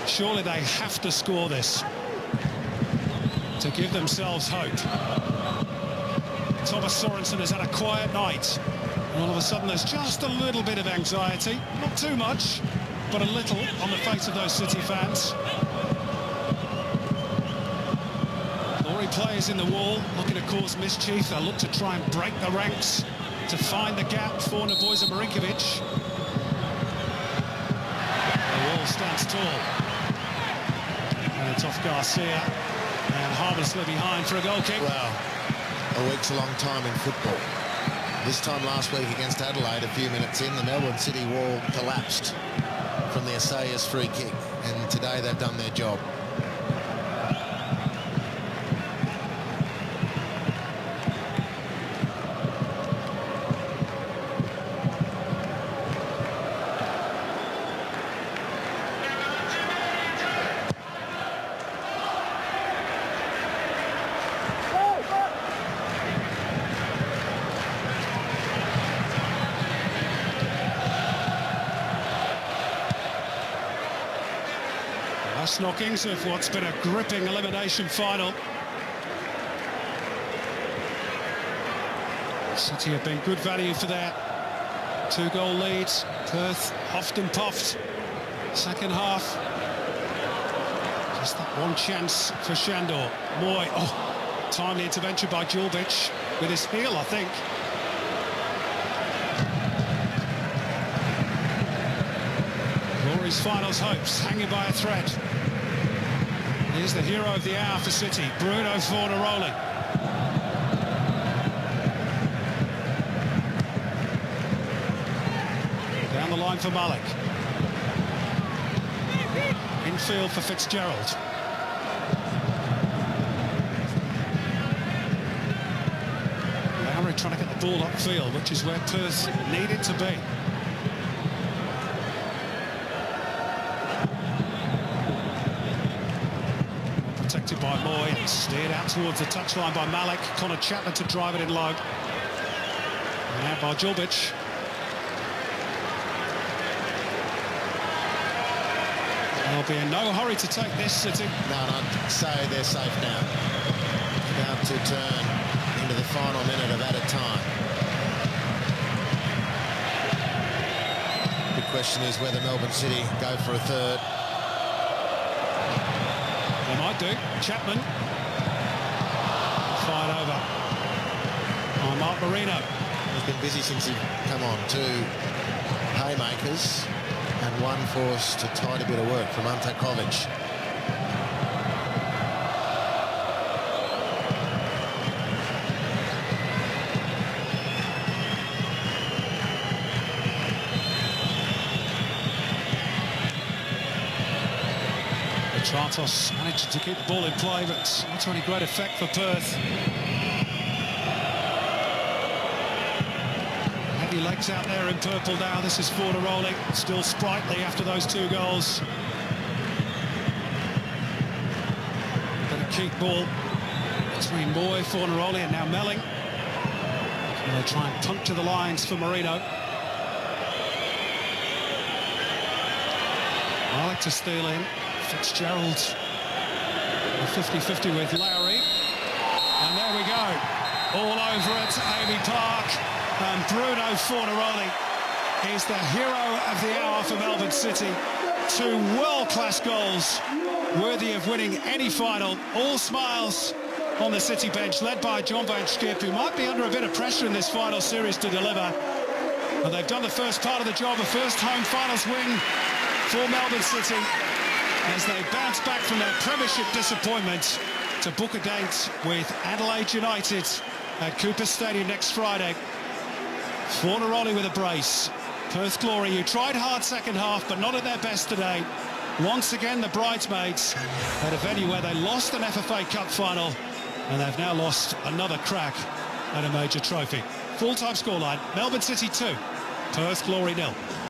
Surely they have to score this to give themselves hope. Thomas Sorensen has had a quiet night, and all of a sudden there's just a little bit of anxiety, not too much, but a little on the face of those City fans. Glory players in the wall looking to cause mischief. They'll look to try and break the ranks to find the gap for Nebojsa Marinkovic. The wall stands tall. And it's off Garcia, and harmlessly behind for a goal kick. Well, a week's a long time in football. This time last week against Adelaide, a few minutes in, the Melbourne City wall collapsed from the Assayas free kick, and today they've done their job. Last knockings of what's been a gripping elimination final. City have been good value for their 2-goal leads. Perth often puffed. Second half, just that one chance for Shandor. Moy, timely intervention by Julbic with his heel, I think. Glory's finals hopes hanging by a thread. Here's the hero of the hour for City, Bruno Fornaroli. Down the line for Malik. Infield for Fitzgerald. Lowry trying to get the ball upfield, which is where Perth needed to be. Protected by Moy, steered out towards the touchline by Malik. Connor Chapman to drive it in low. And out by Julbic. They'll be in no hurry to take this, City. No, I'd say they're safe now. About to turn into the final minute of added time. The question is whether Melbourne City go for a third. They might do. Chapman. Fired over by Mark Marino. He's been busy since he come on. 2 haymakers and one forced to tidy bit of work from Ante Kovic. Trantos managed to keep the ball in play, but not to any great effect for Perth. Heavy legs out there in purple now. This is Fornaroli, still sprightly after those 2 goals. But a keep ball between Moy, Fornaroli and now Melling. And they try and puncture the lines for Marino. Malik to steal in. Fitzgerald, 50-50 with Lowry, and there we go, all over it, Amy Park, and Bruno Fornaroli is the hero of the hour for Melbourne City. 2 world-class goals, worthy of winning any final. All smiles on the City bench, led by John Van Schip, who might be under a bit of pressure in this final series to deliver. And they've done the first part of the job, a first home finals win for Melbourne City, as they bounce back from their Premiership disappointment to book a date with Adelaide United at Cooper Stadium next Friday. Fornaroli with a brace. Perth Glory, who tried hard second half but not at their best today. Once again the bridesmaids at a venue where they lost an FFA Cup final, and they've now lost another crack at a major trophy. Full-time scoreline, Melbourne City 2, Perth Glory 0.